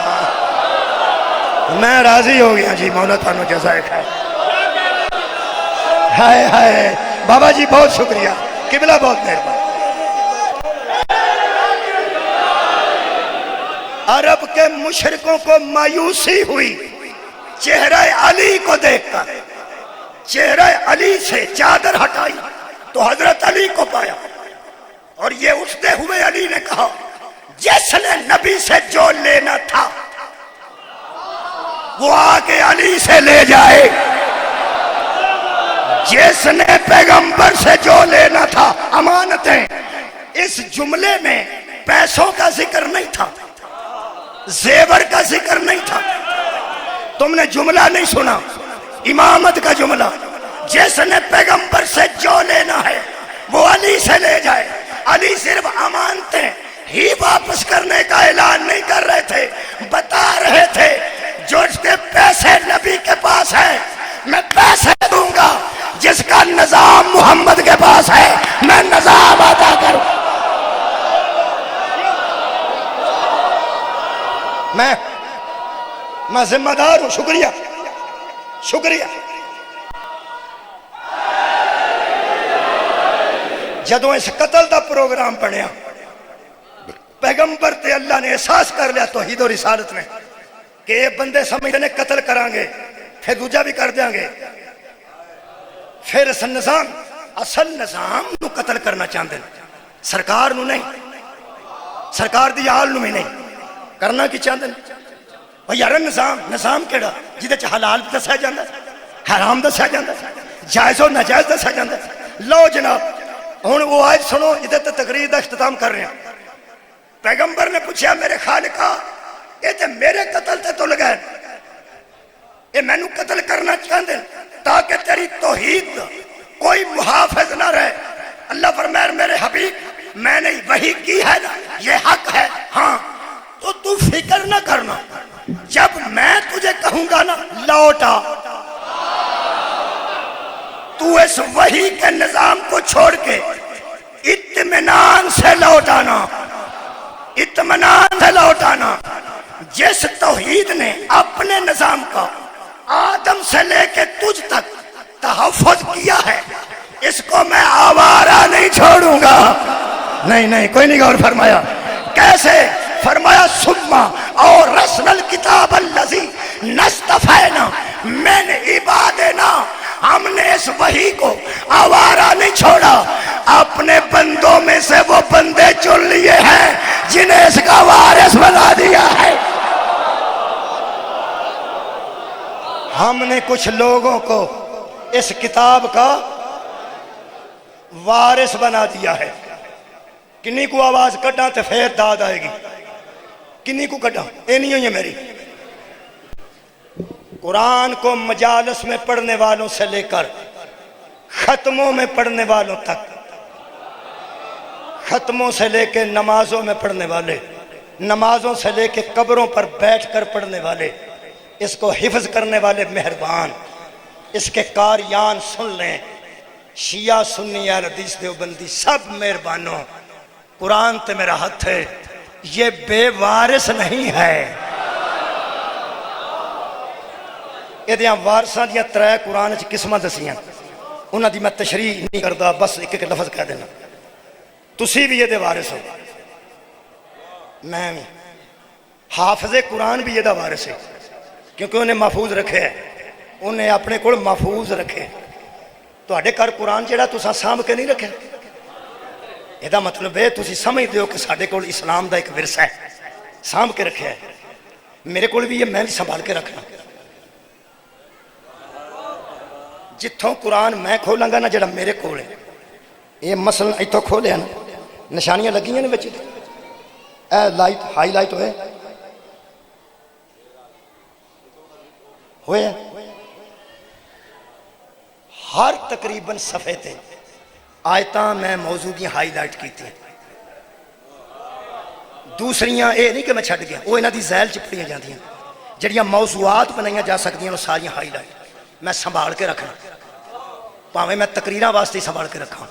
میں راضی ہو گیا جی. مولا تانو جزائے خیر. ہائے ہائے بابا جی بہت شکریہ, قبلہ بہت مہربان. عرب کے مشرکوں کو مایوسی ہوئی چہرہ علی کو دیکھ کر. چہرہ علی سے چادر ہٹائی تو حضرت علی کو پایا, اور یہ اٹھتے ہوئے علی نے کہا جس نے نبی سے جو لینا تھا وہ آگے علی سے لے جائے, جس نے پیغمبر سے جو لینا تھا امانتیں. اس جملے میں پیسوں کا ذکر نہیں تھا, زیور کا ذکر نہیں تھا. تم نے جملہ نہیں سنا, امامت کا جملہ. جس نے پیغمبر سے جو لینا ہے وہ علی سے لے جائے. علی صرف امانتیں ہی واپس کرنے کا اعلان نہیں کر رہے تھے, بتا رہے تھے جو اس کے پیسے نبی کے پاس ہیں میں پیسے دوں گا, جس کا نظام محمد کے پاس ہے میں نظام عطا کروں. میں ذمہ دار ہوں. شکریہ شکریہ. جدوں اس قتل دا پروگرام بنیا پیغمبر تے اللہ نے احساس کر لیا توحید و رسالت نے کہ یہ بندے سمجھتے ہیں قتل کریں گے پھر دوجا بھی کر دیں گے، پھر اصل نظام نو قتل کرنا چاہتے ہیں، سرکار نو نہیں، سرکار دی آل نو بھی نہیں، کرنا کی چاہتے ہیں بھئی یار نظام کیڑا جدے چ حلال دسیا جاندہ حرام دسیا جاندہ جائز و ناجائز دسیا جاندہ۔ لو جناب ہن وہ آیت سنو جدے تے تقریر دا اختتام کر رہے ہیں۔ پیغمبر نے پوچھا میرے خالقہ یہ تے میرے قتل تے تو لگائے یہ میں نو قتل کرنا چاہتے ہیں تاکہ تیری توحید کوئی محافظ نہ رہے۔ اللہ فرمائے میرے حبیب میں نے وحی کی ہے نا یہ حق ہے، ہاں تو فکر نہ کرنا، جب میں تجھے کہوں گا نا لوٹا، تو اس وحی کے نظام کو چھوڑ کے اطمینان سے لوٹانا، اطمینان سے لوٹانا۔ جس توحید نے اپنے نظام کا آدم سے لے کے تجھ تک تحفظ کیا ہے اس کو میں آوارہ نہیں چھوڑوں گا۔ نہیں کوئی نہیں غور فرمایا کیسے؟ فرمایا سما اور رسل الکتاب الذی نستفینا من عبادنا، ہم نے اس وحی کو آوارہ نہیں چھوڑا، اپنے بندوں میں سے وہ بندے چن لیے ہیں جنہیں اس کا وارث بنا دیا ہے۔ ہم نے کچھ لوگوں کو اس کتاب کا وارث بنا دیا ہے۔ کنی کو آواز کٹا تو پھر داد آئے گی، کنی کو کٹا اے نہیں ہوئی میری۔ قرآن کو مجالس میں پڑھنے والوں سے لے کر ختموں میں پڑھنے والوں تک، ختموں سے لے کے نمازوں میں پڑھنے والے، نمازوں سے لے کے قبروں پر بیٹھ کر پڑھنے والے، اس کو حفظ کرنے والے مہربان، اس کے قاریان سن لیں، شیعہ سنی اہل حدیث دیوبندی سب مہربانوں، قرآن تے میرا ہاتھ ہے، یہ بے وارث نہیں ہے۔ یہ دیاں وارثاں دیاں ترے قرآن چ قسماں دسیاں، انہاں دی میں تشریح نہیں کردا، بس ایک لفظ کہہ دینا، تسی بھی یہ دے وارث ہو، میں بھی، حافظ قرآن بھی یہ دا وارث ہے، کیونکہ انہیں محفوظ رکھے ہے، انہیں اپنے کو محفوظ رکھے۔ تو اڈے کر قرآن جڑا تساں سانبھ کے نہیں رکھے، یہ دا مطلب ہے تسی سمجھ دیو کہ ساڈے کول اسلام دا ایک ورثہ ہے، سانبھ کے رکھے ہے، میرے کول بھی یہ میں بھی سنبھال کے رکھنا۔ جتھوں قرآن میں کھولاں گا نا جڑا میرے کول ہے، یہ مثلا ایتھوں کھولیا نا نشانیاں لگیاں نے بچے، اے لائٹ ہائی لائٹ ہوئے ہر تقریباً صفحے تے آیتاں میں موضوع دی ہائی لائٹ کی تھی، دوسریاں اے نہیں کہ میں چھڑ گیا، وہ انہاں دی ذیل چپڑیاں جاندی ہیں، جڑیاں موضوعات بنائیاں جا سکتی ہیں وہ ساری ہائی لائٹ میں سنبھال کے رکھنا، پاویں میں تقریراں واسطے سنبھال کے رکھا،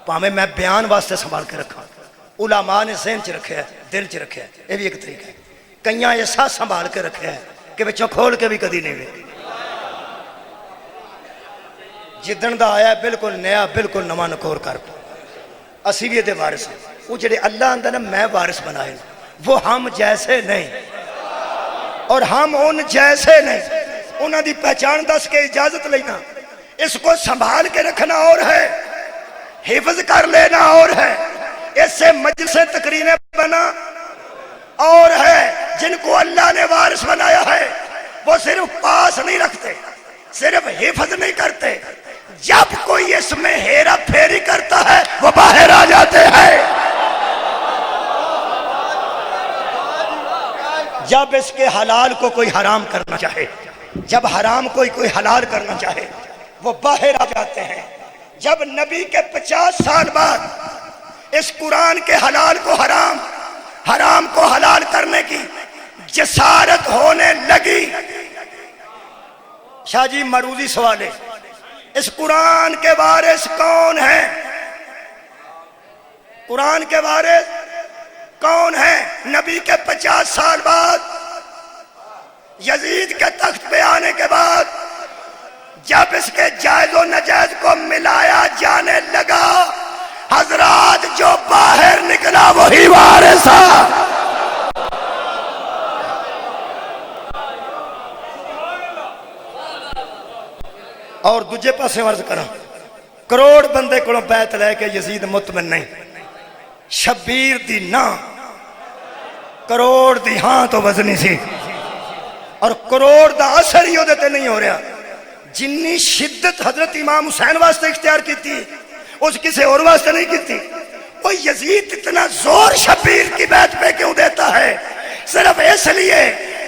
پاویں میں بیان واسطے سنبھال کے رکھا، علماء نے ذہن چ رکھے ہے، دل چ رکھے ہے، یہ بھی ایک طریقہ ہے، کئیاں ایسا سنبھال کے رکھے ہے کہ بچوں کھول کے بھی کدی نہیں ہوئے، جدن دا آیا ہے بالکل نیا، بالکل نواں نکور کر اسی بھی دے وارث ہیں۔ وہ جڑے اللہ اندر نا میں وارث بنائے وہ ہم جیسے نہیں اور ہم ان جیسے نہیں، انہاں دی پہچان دس کے اجازت لینا، اس کو سنبھال کے رکھنا اور ہے، حفظ کر لینا اور ہے، اس سے مجلس تقریریں بنا اور ہے۔ جن کو اللہ نے وارث بنایا ہے وہ صرف پاس نہیں رکھتے، صرف حفظ نہیں کرتے، جب کوئی اس میں ہیرا پھیری کرتا ہے وہ باہر آ جاتے ہیں، جب اس کے حلال کو کوئی حرام کرنا چاہے، جب حرام کوئی حلال کرنا چاہے وہ باہر آ جاتے ہیں۔ جب نبی کے 50 سال بعد اس قرآن کے حلال کو حرام، حرام کو حلال کرنے کی جسارت ہونے لگی، شاہ جی مروزی سوال ہے، اس قرآن کے وارث کون ہیں؟ قرآن کے وارث کون ہیں؟ نبی کے 50 سال بعد یزید کے تخت پہ آنے کے بعد جب اس کے جائز و نجائز کو ملایا جانے لگا، حضرات جو باہر نکلا وہی وارث ہے۔ اور دوجے پاسے عرض کرا، کروڑ بندے کو بیعت لے کے یزید مطمئن نہیں، شبیر دی نا کروڑ دی ہاں تو وزنی سی، اور کروڑ دا اثر ہی ہوتے نہیں ہو رہا۔ جنی شدت حضرت امام حسین واسطے اختیار کی تھی اس کسی اور واسطے نہیں کی تھی۔ وہ یزید اتنا زور شبیر کی بیعت پہ کیوں دیتا ہے؟ صرف اس لیے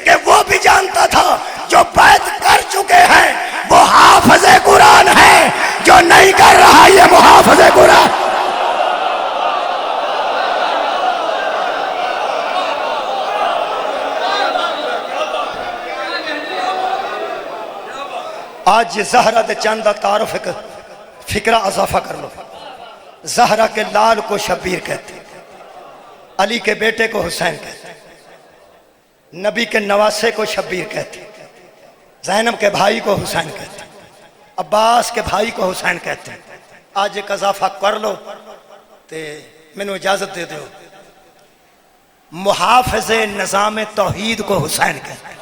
کہ وہ بھی جانتا تھا جو بیعت کر چکے ہیں وہ حافظ قرآن ہے، جو نہیں کر رہا یہ محافظ قرآن۔ آج یہ زہرہ دے چاندہ تعارف فکرہ اضافہ کر لو۔ زہرہ کے لال کو شبیر کہتے، علی کے بیٹے کو حسین کہتے، نبی کے نواسے کو شبیر کہتے، زینب کے بھائی کو حسین کہتے، عباس کے بھائی کو حسین کہتے۔ آج ایک اضافہ کر لو تے میں نے اجازت دے دو، محافظ نظام توحید کو حسین کہتے۔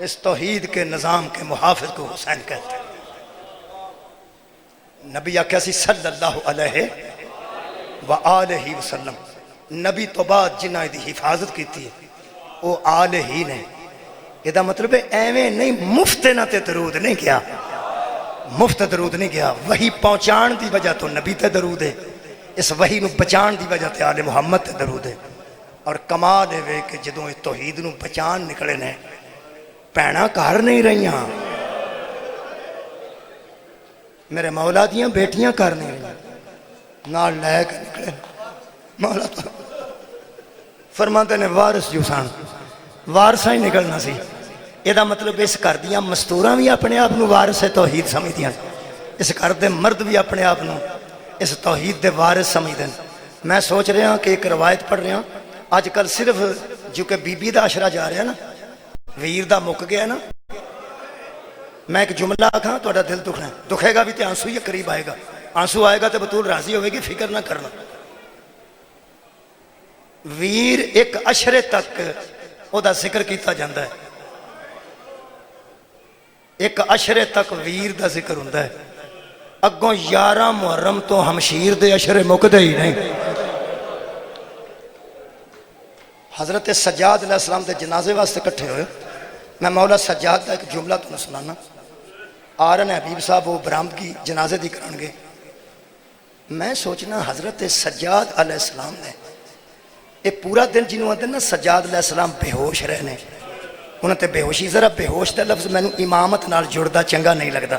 اس توحید کے نظام کے محافظ کو حسین کہتے ہیں۔ نبی اکیسی صلی اللہ علیہ وآلہ وسلم، نبی تو بعد جنہ دی حفاظت کی تھی وہ آل ہی نے۔ یہ دا مطلب ہے ایویں نہیں مفت نہ تے درود نہیں کیا، مفت درود نہیں کیا، وہی پہنچان دی وجہ تو نبی تے درود ہے، اس وہی نو بچان دی وجہ تے آل محمد تے درود ہے۔ اور کمال ہے کہ جدوں توحید نو بچان نکلے نے پینا کار نہیں رہیاں، میرے مولا دیاں بیٹیاں کار نہیں رہیاں، نال لے کے نکلے مولا تو فرماتے نے وارث جو سان وارثہ ہی نکلنا سی۔ یہ دا مطلب اس کر دیاں مستوراں بھی اپنے آپ نو وارث توحید سمجھ دیاں، اس کر دے مرد بھی اپنے آپ نو اس توحید دے وارث سمجھ دیں۔ میں سوچ رہا کہ ایک روایت پڑھ رہا، آج کل صرف جو کہ بی بی دا عشرہ جا رہا نا، ویر دا مک گیا نا، میں ایک جملہ آکھاں توڑا دل دکھنا ہے، دکھے گا بھی تے آنسو ہی قریب آئے گا، آنسو آئے گا تے بطول راضی ہوئے گی، فکر نہ کرنا۔ ویر ایک عشرے تک او دا ذکر کیتا جاندہ ہے، ایک عشرے تک ویر دا ذکر ہوندہ ہے، اگوں 11 محرم تو ہمشیر دے عشرے مکدے ہی نہیں۔ حضرت سجاد علیہ السلام دے جنازے واسطے کٹھے ہوئے، میں مولا سجاد دا ایک جملہ تو سنانا۔ آرن حبیب صاحب وہ برآمدگی جنازے دی کرنگے، میں سوچنا حضرت سجاد علیہ السلام نے یہ پورا دن جنہوں آتے نا سجاد علیہ السلام بے ہوش رہنے، انہوں تے بے ہوشی، ذرا بے ہوش تے لفظ میں امامت نال جڑدا چنگا نہیں لگدا،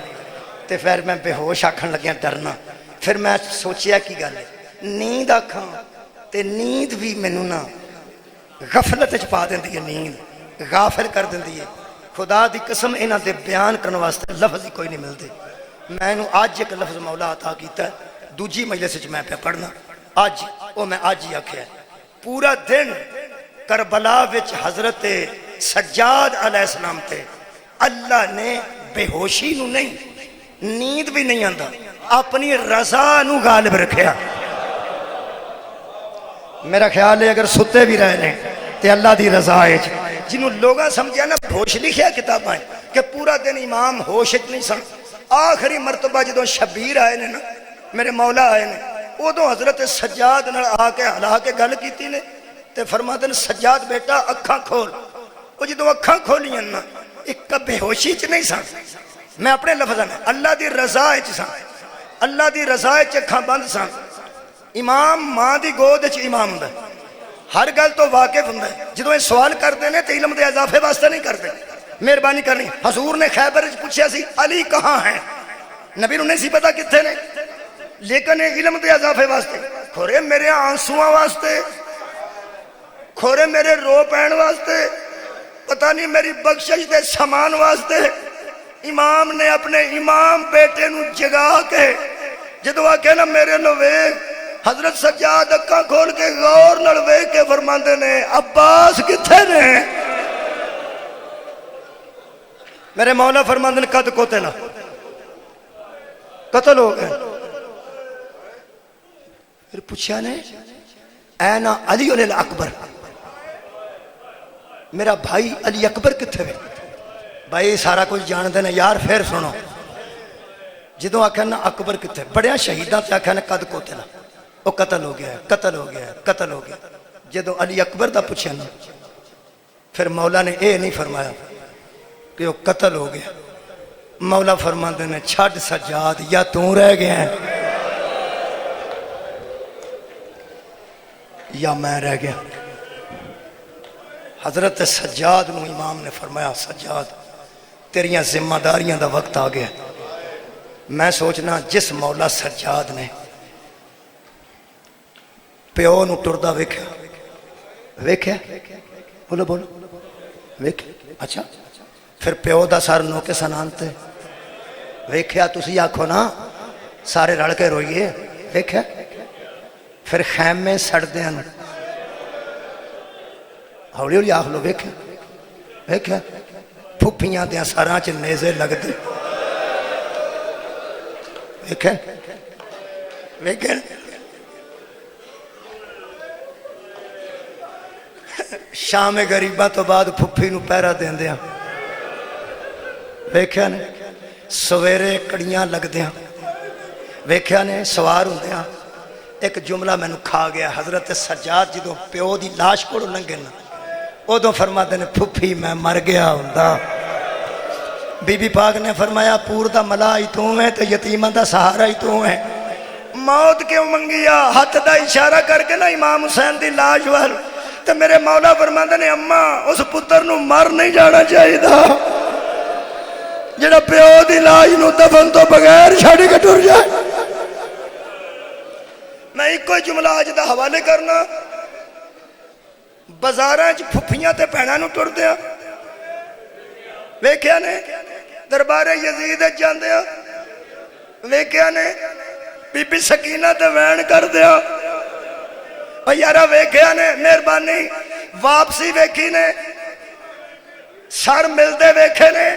تے پھر میں بے ہوش آکھن لگیا ڈرنا، پھر میں سوچیا کی گل ہے نیند آکھاں تے نیند بھی مینوں نا غفلت چپا دیں دیئے، نیند غافل کر دیں دیئے، خدا دی قسم انہاں دے بیان کرنے واسطے لفظ ہی کوئی نہیں ملتے۔ میں نو آج ایک لفظ مولا عطا کیتا ہے، دوجی مجلس وچ میں پہ پڑھنا، آج او میں آج ہی آکھیا ہے، پورا دن کربلا وچ حضرت سجاد علیہ السلام تے اللہ نے بے ہوشی نو نہیں، نیند بھی نہیں آندا، اپنی رضا نو غالب رکھیا۔ میرا خیال ہے اگر ستے بھی رہنے تے اللہ دی رضا ہے، جنہوں لوگاں سمجھا نا ہوش لکھیا کتاب آئیں کہ پورا دن امام ہوش نہیں سن، آخری مرتبہ جدوں شبیر آئے نے نا میرے مولا آئے نے، وہ تو حضرت سجاد نے آ کے ہلا کے گل کیتی نے تے فرماتے ہیں سجاد بیٹا اکھاں کھول، وہ جدوں اکھاں کھولیاں نا ایک بے ہوشی چ نہیں سن، میں اپنے لفظ میں اللہ دی رضا ہے سن، اللہ دی رضا ہے اکھاں بند سن۔ امام ماں دی گود چ امام دا ہر گل تو واقف ہوں ہے، جدوں یہ سوال کرتے ہیں تو علم دے اضافے واسطے نہیں کرتے، مہربانی کرنی۔ حضور نے خیبر پوچھا سی علی کہاں ہیں، نبی نو نہیں سی پتا کتنے نے، لیکن علم دے اضافے واسطے، کھورے میرے آنسواں واسطے، کھورے میرے رو پین واسطے، پتہ نہیں میری بخشش دے سامان واسطے، امام نے اپنے امام بیٹے نو جگا کے جدو آکے نا میرے نو ویکھ، حضرت سجاد اکھاں کھول کے غور نال ویکھ کے فرماندے نے عباس کتھے نے؟ میرے مولا فرماندے نے قد قتل قتل ہو گئے. پھر پوچھا نے اینا علی الاکبر، میرا بھائی علی اکبر کتنے ہوئے؟ بھائی سارا کچھ جانتے ہیں یار. پھر سنو، جدوں آخیا نا اکبر کتنے، بڑے شہیداں تے آخیا نا قد کوتے نا، وہ قتل ہو گیا قتل ہو گیا قتل ہو گیا. جدوں علی اکبر دا پوچھا نا، پھر مولا نے اے نہیں فرمایا کہ وہ قتل ہو گیا. مولا فرماندے نے چھڈ سجاد، یا تو رہ گیا ہے یا میں رہ گیا. حضرت سجاد نو امام نے فرمایا سجاد تیریاں ذمہ داریاں دا وقت آ گیا. میں سوچنا جس مولا سجاد نے پیو نو ٹردا ویکھیا، ویکھیا بولو بولو ویکھیا، اچھا پھر پیو دا سر نو کے سنانتے ویکھیا. تسی آکھو نا سارے رل کے روئیے، ویکھیا. پھر خیمے سڑدیاں ہولی ہولی آخ لو، ویکھیا ویکھیا. پھپھیاں دیاں سراں چ نیزے لگدے، ویکھیا ویکھیا. شام غریباں تو بعد پھپھی نو پہرا دیندیاں، ویکھیا نے. سویرے کڑیاں لگدیاں، ویکھیا نے. سوار ہوندیاں ایک جملہ میں نو کھا گیا. حضرت سجاد جدوں پیو دی لاش کو لنگے نا، ادو فرماتے نے پھپھی میں مر گیا ہوندا. بی بی پاک نے فرمایا پور دا ملا ہی تو ہے تو یتیماں دا سہارا ہی تو ہے. موت کیوں منگیا؟ ہاتھ دا اشارہ کر کے نا امام حسین دی لاش وال. تو میرے مولا فرماتے نے اماں اس پتر نو مر نہیں جانا چاہیے جڑا پیو دی لاش نو دفن تو بغیر چھڑ کے ٹر جائے. میں ایک کوئی جملہ آج دا حوالے کرنا. بازاراں چ پھپھیاں تے بھیناں نو ٹر دیا، ویکھیا نے. دربار یزید جاندیا، ویکھیا نے. بی بی سکینہ تے وین کر دیا، او یارا ویکھیا نے. مہربانی واپسی ویکھی نے، سر ملدے ویکھے نے،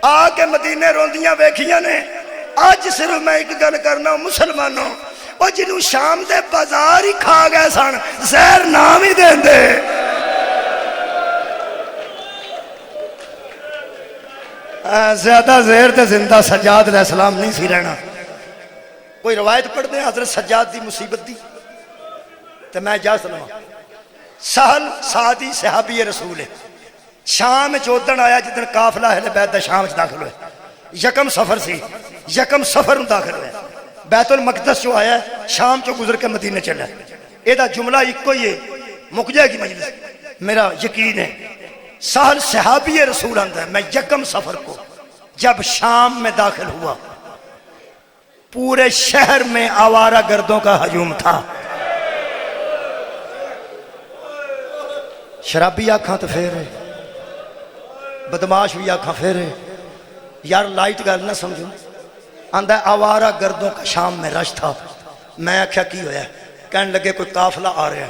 آ کے مدینے روندیاں ویکھیاں نے. آج صرف میں ایک گل کرنا مسلمانوں، وہ جنہوں شام دے بازار ہی کھا گئے سن زہر نام ہی دیں دے. زیادہ زہر تے زندہ سجاد علیہ السلام نہیں سی رہنا. کوئی روایت پڑھ دیں حضرت سجاد دی مصیبت دی تو میں جا سلام. سہل سعدی صحابی رسول ہے، شام چودن آیا جدن قافلہ اہل بیت دا شام داخل ہوئے. یکم سفر سی، یکم سفر داخل ہوئے. بیت المقدس جو آیا شام چو گزر کے مدینے چلا. یہ دا جملہ ایک کوئی ہے، مک جائے گی مجلس میرا یقین ہے. سہل صحابی رسول آندہ ہے. میں یکم سفر کو جب شام میں داخل ہوا، پورے شہر میں آوارہ گردوں کا ہجوم تھا. شرابی آنکھاں تو پھیرے، بدماش بھی آنکھاں پھیرے. یار لائٹ گل نہ سمجھو. آندہ آوارہ گردوں کا شام میں رش تھا. میں آکھیا کی ہویا ہے؟ کہنے لگے کوئی قافلہ آ رہا ہے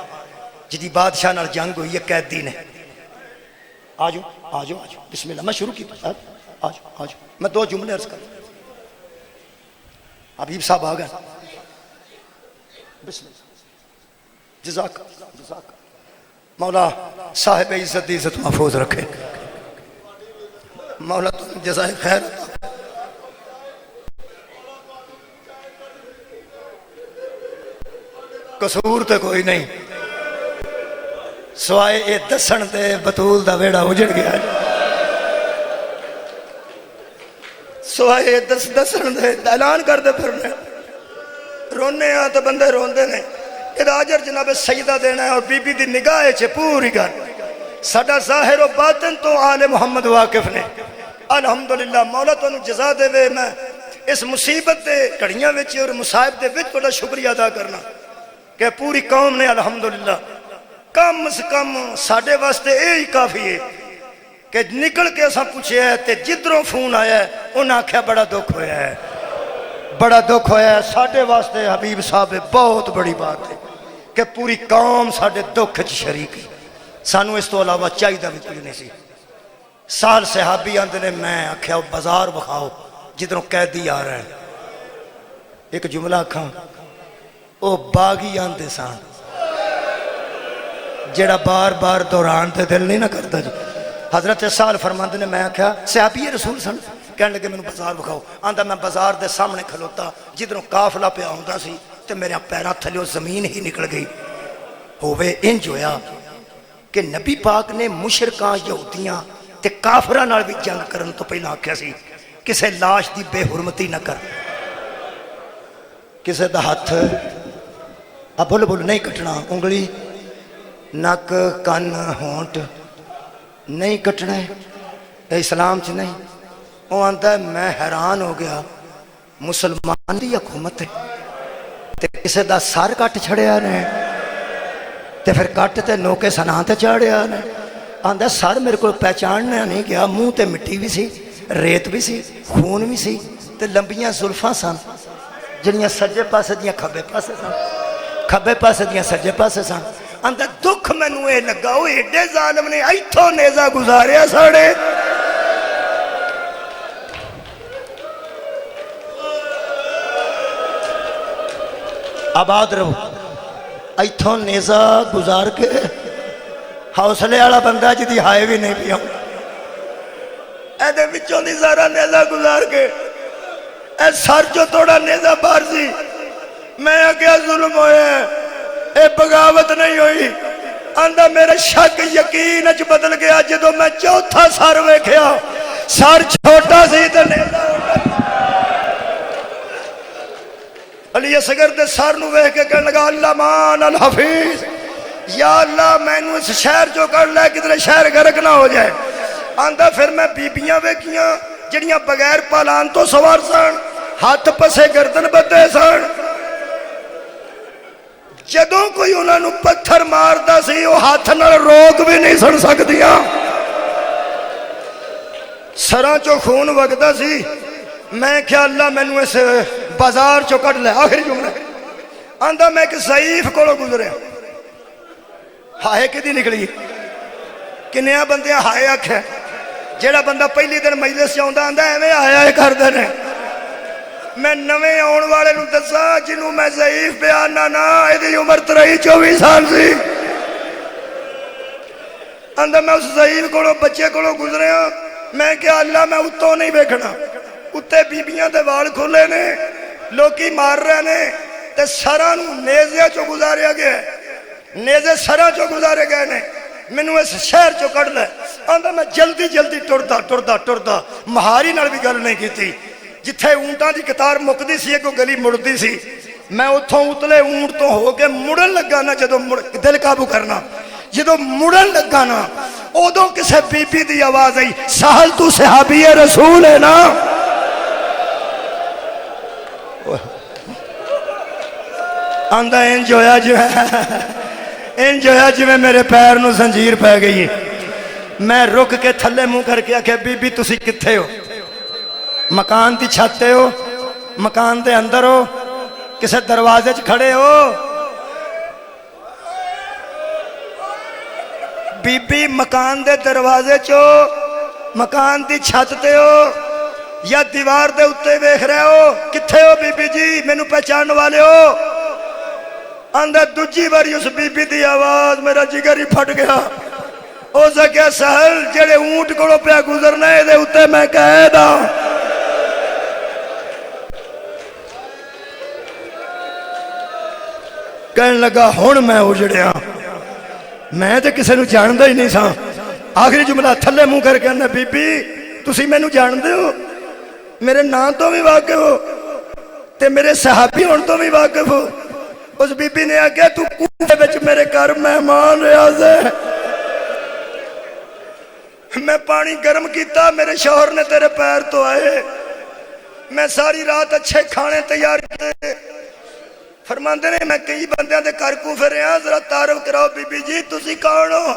جدی بادشاہ نال جنگ ہوئی ہے، قیدی نے. آجو آجو آجو بسم اللہ. میں شروع کی آجو آجو. میں دو جملے عرض کر. حبیب صاحب آ گئے. بسم اللہ. جزاک جزاک. مولا صاحب عزت دی عزت محفوظ رکھے. مولا تم جزائے خیر. قصور تے کوئی نہیں سوائے اے دسن تے بطول دا ویڑا اجڑ گیا. سوائے اے دسن دے اعلان کر دے پھرنے. رونے ہاں تو بندے روندے نے. اداجر جناب سجدہ دینا ہے اور بی بی دی نگاہ چھے پوری گل. ساڈا ظاہر و باطن تو آل محمد واقف نے. الحمدللہ مولا تو انہوں جزا دے وے. میں اس مصیبت دے کڑیاں وچ اور مصائب دے وچ بڑا شکریہ ادا کرنا کہ پوری قوم نے الحمدللہ کم از کم ساڑھے واسطے اے ہی کافی ہے کہ نکل کے اساں پوچھے ہے تے جدروں فون آیا ہے انہاں کیا بڑا دکھ ہویا ہے. بڑا دکھ ہویا ہے ساڑھے واسطے. حبیب صاحب بہت بڑی بات ہے کہ پوری قوم ساڑھے دکھ چ شریک ہے. سانو اس تو علاوہ چاہی دا بھی کچھ نہیں سی. سال صحابی آندے نے میں آکھیا بازار بکھاؤ جدروں قیدی آ رہے ہیں. ایک جملہ کھاں او باغی آندے سان جڑا بار بار دوران تے دل نہیں نہ کرتا جی حضرت سال فرماندے نے میں کہا صحابی رسول سن کہنے لگے میں بازار بکھاؤ آندہ میں بازار دے سامنے کھلوتا جدھروں قافلہ پہ آؤندہ سی تے میرے پیرا تھلیو زمین ہی نکل گئی ہوئے انج ہویا کہ نبی پاک نے مشرکاں یہودیاں تے کافرہ نال بھی جنگ کرن تو پہلا آکھیا سی کسے لاش دی بے حرمتی نہ کر کسے دا ہاتھ اب بول نہیں کٹنا انگلی نک کن ہونٹ نہیں کٹنا ہے اسلام چ نہیں وہ آندا ہے میں حیران ہو گیا مسلمان دی حکومت ہے تے کسے دا سر کٹ چھڑیا نے تے پھر کٹ تے نوکے سناں تے چڑھیا نے آندا سر میرے کو پہچاننا نہیں گیا منہ تے مٹی بھی سی ریت بھی سی خون بھی سی تے لمبیاں زلفاں سن جڑیاں سجے پاسے دیاں کھبے پاسے سن کھبے پاسے دیاں سجے پاسے سن اندر دکھ مینوں اے لگا او ایڈے ظالم نے ایتھوں نیزہ گزاریا ساڑے آباد رہو ایتھوں نیزہ گزار کے حوصلے والا بندہ جدی ہائے بھی نہیں پیا اے دے وچوں دی سارا نیزہ گزار کے اے سر جو توڑا نیزہ بار سی میں کیا ظلم ہوئے اے بغاوت نہیں ہوئی آندہ میرا شک یقین اچ بدل گیا جدو میں چوتھا سر ویکھیا سر چھوٹا سی تے نیزہ علی اصغر دے سر نو ویکھ کے کہنے لگا اللہ مان الحفیظ یا اللہ میں نو اس شہر جو کر لے کدھر شہر غرق نہ ہو جائے آندہ پھر میں بیبیاں ویکھیاں جڑیاں بغیر پالان تو سوار سن ہاتھ پسے گردن بدے سن جدوں کوئی انہاں نو پتھر ماردا سی وہ ہاتھ نال روک بھی نہیں سن سکدیاں سراں چو خون وگدا سی میں کیا اللہ میں نو اس بازار چو کٹ لے آخری جملہ آندہ میں کہ ضعیف کو گزرے ہائے کدی نکلی کنیا بندیاں ہائے اکھ ہے جیڑا بندہ پہلی دن مجلس سے آندا آندا ایویں آیا ہے کر دینے میں نویں آن والے نو دسا جنوں میں ضعیف بیانا نا ایدی عمر 23-24 سال سی آندا میں اس ضعیف کو بچے کو گزرے ہاں میں کیا اللہ میں اتوں نہیں بیکھنا اتے بیبیاں دے وال کھولے نے لوکی مار رہے نے تے سراں نو نیزے چو گزاریا گیا نیزے سراں چو گزارے گئے نے مینوں اس شہر چو کٹ لے آندا میں جلدی جلدی ٹردا مہاری نال بھی گل نہیں کیتی جتھے اونٹاں دی قطار مکدی سی ایک گلی مڑدی سی میں اتھوں اتلے اونٹ تو ہو کے مڑن لگا نا جدو دل قابو کرنا جدو مڑن لگا نا ادو کسے بی بی دی آواز آئی سہل تو صحابی رسول ہے نا آندہ انج ہویا جو میں میرے پیر نو زنجیر پہ گئی میں رک کے تھلے منہ کر کے کہ بی بی تسی کتھے ہو مکان دی چھتے ہو مکان دے اندر ہو کسے دروازے چ کھڑے ہو بی بی مکان دے دروازے چو مکان دی چھتے ہو یا دیوار دے اتے بیکھ رہے ہو کتھے ہو بی بی جی میں نو پہچان والے ہو اندر دوجی باری اس بی بی دی آواز میرا جگر ہی پھٹ گیا او سکیا سہل جڑے اونٹ کڑو پہ گزرنا ہے دے اتے میں کہہ دا کہنے لگا ہون میں اجڑیا میں تے کسے نو جاندہ ہی نہیں سا آخری جملہ تھلے منہ کر کے انہا بی بی تسی میں نو جاندے ہو میرے نام تو بھی واقف ہو تے میرے صحابی ہون تو بھی واقف ہو اس بی بی نے آگیا تو کوفے بچ میرے گھر مہمان ریاض ہے میں پانی گرم کیتا میرے شوہر نے تیرے پیر تو آئے میں ساری رات اچھے کھانے تیار کیتے فرماندے نے میں کئی بندیاں دے گھر کوفے رہا ذرا تعارف کراؤ بی بی جی تسی کون ہو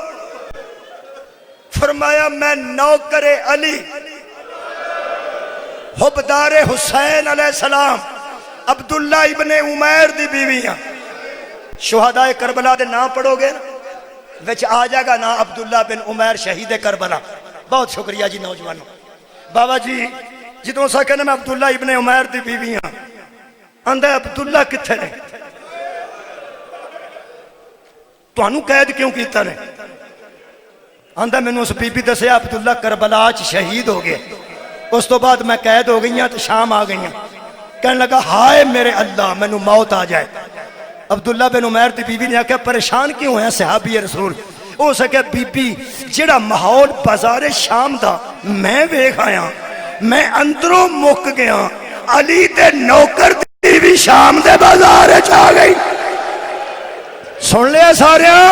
فرمایا میں نوکر علی حبدار حسین علیہ السلام عبداللہ ابن عمیر دی بیویاں شہداء کربلا دے نام پڑھو گے وچ آ جائے گا نا عبداللہ بن عمیر شہید کربلا بہت شکریہ جی نوجوانوں بابا جی جتوں سا کہنے میں عبداللہ ابن عمیر دی بیویاں آندا عبداللہ کتھے نے؟ تانوں قید کیوں کیتا نے؟ آندا مینوں اس بی بی دسیا عبداللہ کربلا چ شہید ہو گئے، اس تو بعد میں قید ہو گئی ہوں تو شام آ گئی ہوں۔ کہنے لگا ہائے میرے اللہ مینوں موت آ جائے۔ عبداللہ بن عمیر دی بی بی نے آکھیا پریشان کیوں ہیں صحابی رسول؟ ہو سکے بی بی جڑا ماحول بازار شام دا میں ویکھ آیا، میں اندروں مک گیا، علی دے نوکر دی بھی شام دے بازار وچ آ گئی۔ سن لیا ساریاں،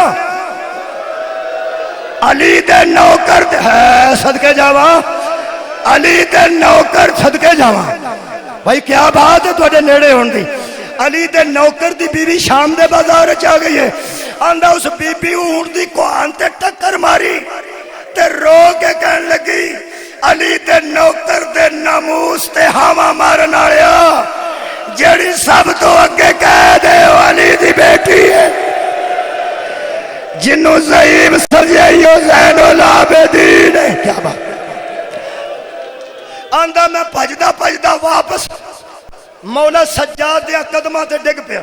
علی دے نوکر ہے صدقے جاواں، علی دے نوکر صدقے جاواں۔ بھائی کیا بات ہے تواڈے نیڑے ہون دی۔ علی دے نوکر دی بیوی شام دے بازار وچ آ گئی ہے۔ آندا اس بی بی اونٹ دی کوہان تے ٹکر ماری تے رو کے کہن لگی علی دے نوکر دے ناموس تے ہاواں مارن والیا، جڑی سب تو اگے کہہ دے او علی دی بیٹی ہے، جنوں زعیم سمجھائیو زین العابدین ہے۔ کیا بات؟ آندا میں بھجدا بھجدا واپس مولا سجاد دیا قدمہ تے ڈگ پیا،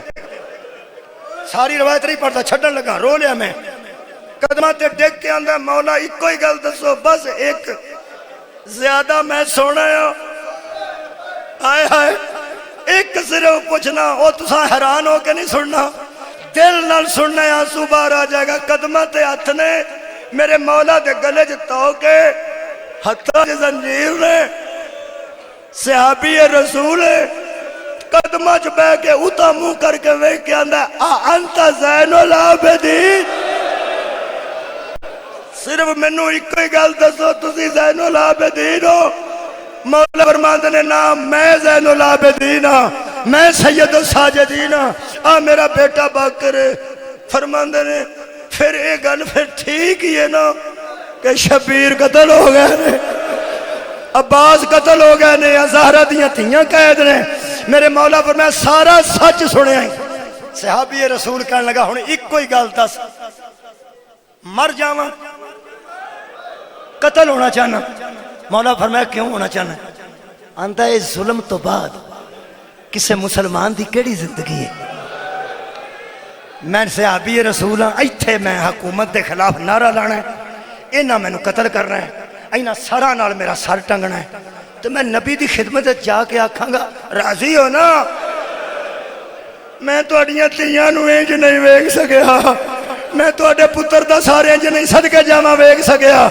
ساری روایت نہیں پڑھتا چھڑن لگا، رو لیا میں، قدمہ تے ڈگ کے آندا مولا ایک کوئی گل دسو، بس ایک زیادہ میں سونا ہے، آئے ہائے ایک صرف پوچھنا، وہ تساں حیران ہو کے نہیں سننا، دل نال سننا ہے، آنسو باہر آ جائے گا۔ قدمہ تے ہاتھ نے میرے مولا دے گلے جتاؤ کے ہتھا جے زنجیر نے، صحابی رسول ہے، قدمہ چ بہ کے اتا منہ کر کے ویکھ کے آندا انت زین العابدین، صرف مینوں ایک ہی گل دسو تسی زین العابدین ہو؟ مولا فرماندے نے نام میں زین العابدین ہاں، میں سید الساجدین ہاں، آ میرا بیٹا باکر فرماندے نے پھر یہ گل پھر ٹھیک ہی ہے نا کہ شبیر قتل ہو گئے نے، عباس قتل ہو گئے نے، زہرا دیاں تھیاں قید نے۔ میرے مولا فرمایا سارا سچ سنے آئی۔ صحابی رسول کہنے لگا ہن ایک کوئی گل دس، مر جاواں قتل ہونا چاہنا؟ مولا فرمایا کیوں ہونا چاہنا؟ آندا ہے ظلم تو بعد کسے مسلمان دی کیڑی زندگی ہے؟ میں صحابی رسول ہاں، ایتھے میں حکومت دے خلاف نعرہ لانا ہے، انہاں مینوں قتل کرنا ہے، اینا سرا نال میرا سر ٹنگنا ہے، تو میں نبی دی خدمت جا کے آکھاں گا راضی ہو نا؟ میں تواڈیاں تیاں نوں انج نہیں ویکھ سکیا، میں تواڈے پتر دا سارے انج نہیں صدقے جاواں ویکھ سکیا۔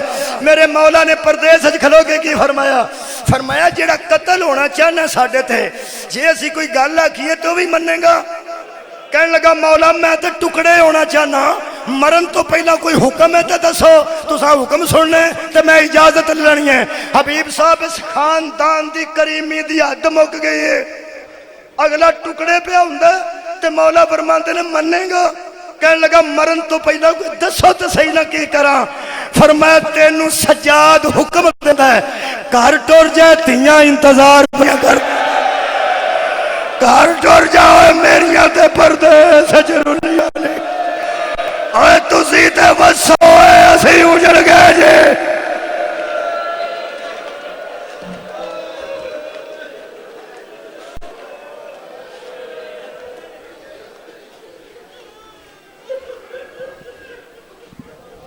میرے مولا نے پردیس وچ کھلو کے کی فرمایا؟ فرمایا جڑا قتل ہونا چاہنا ساڈے تے، جے اسی کوئی گل آکھیے تو بھی منے گا؟ کہنے لگا مولا میں تے ٹکڑے ہونا چاہنا، مرن تو پہلا کوئی حکم ہے تے دسو، تساں حکم سننے تے میں اجازت لینی ہے۔ حبیب صاحب اس خاندان دی کریمی دی حد مک گئی ہے، اگلا ٹکڑے پہ ہوندا تے مولا فرماندے نے منے گا؟ کہنے لگا مرن تو پہلا کوئی دسو تو صحیح نہ کی کراں؟ فرمایا تینوں سجاد حکم دیندا ہے گھر ٹر جائے تیاں انتظار پہ کر، گھر ٹر جاؤ میریاں تے پردیس وچ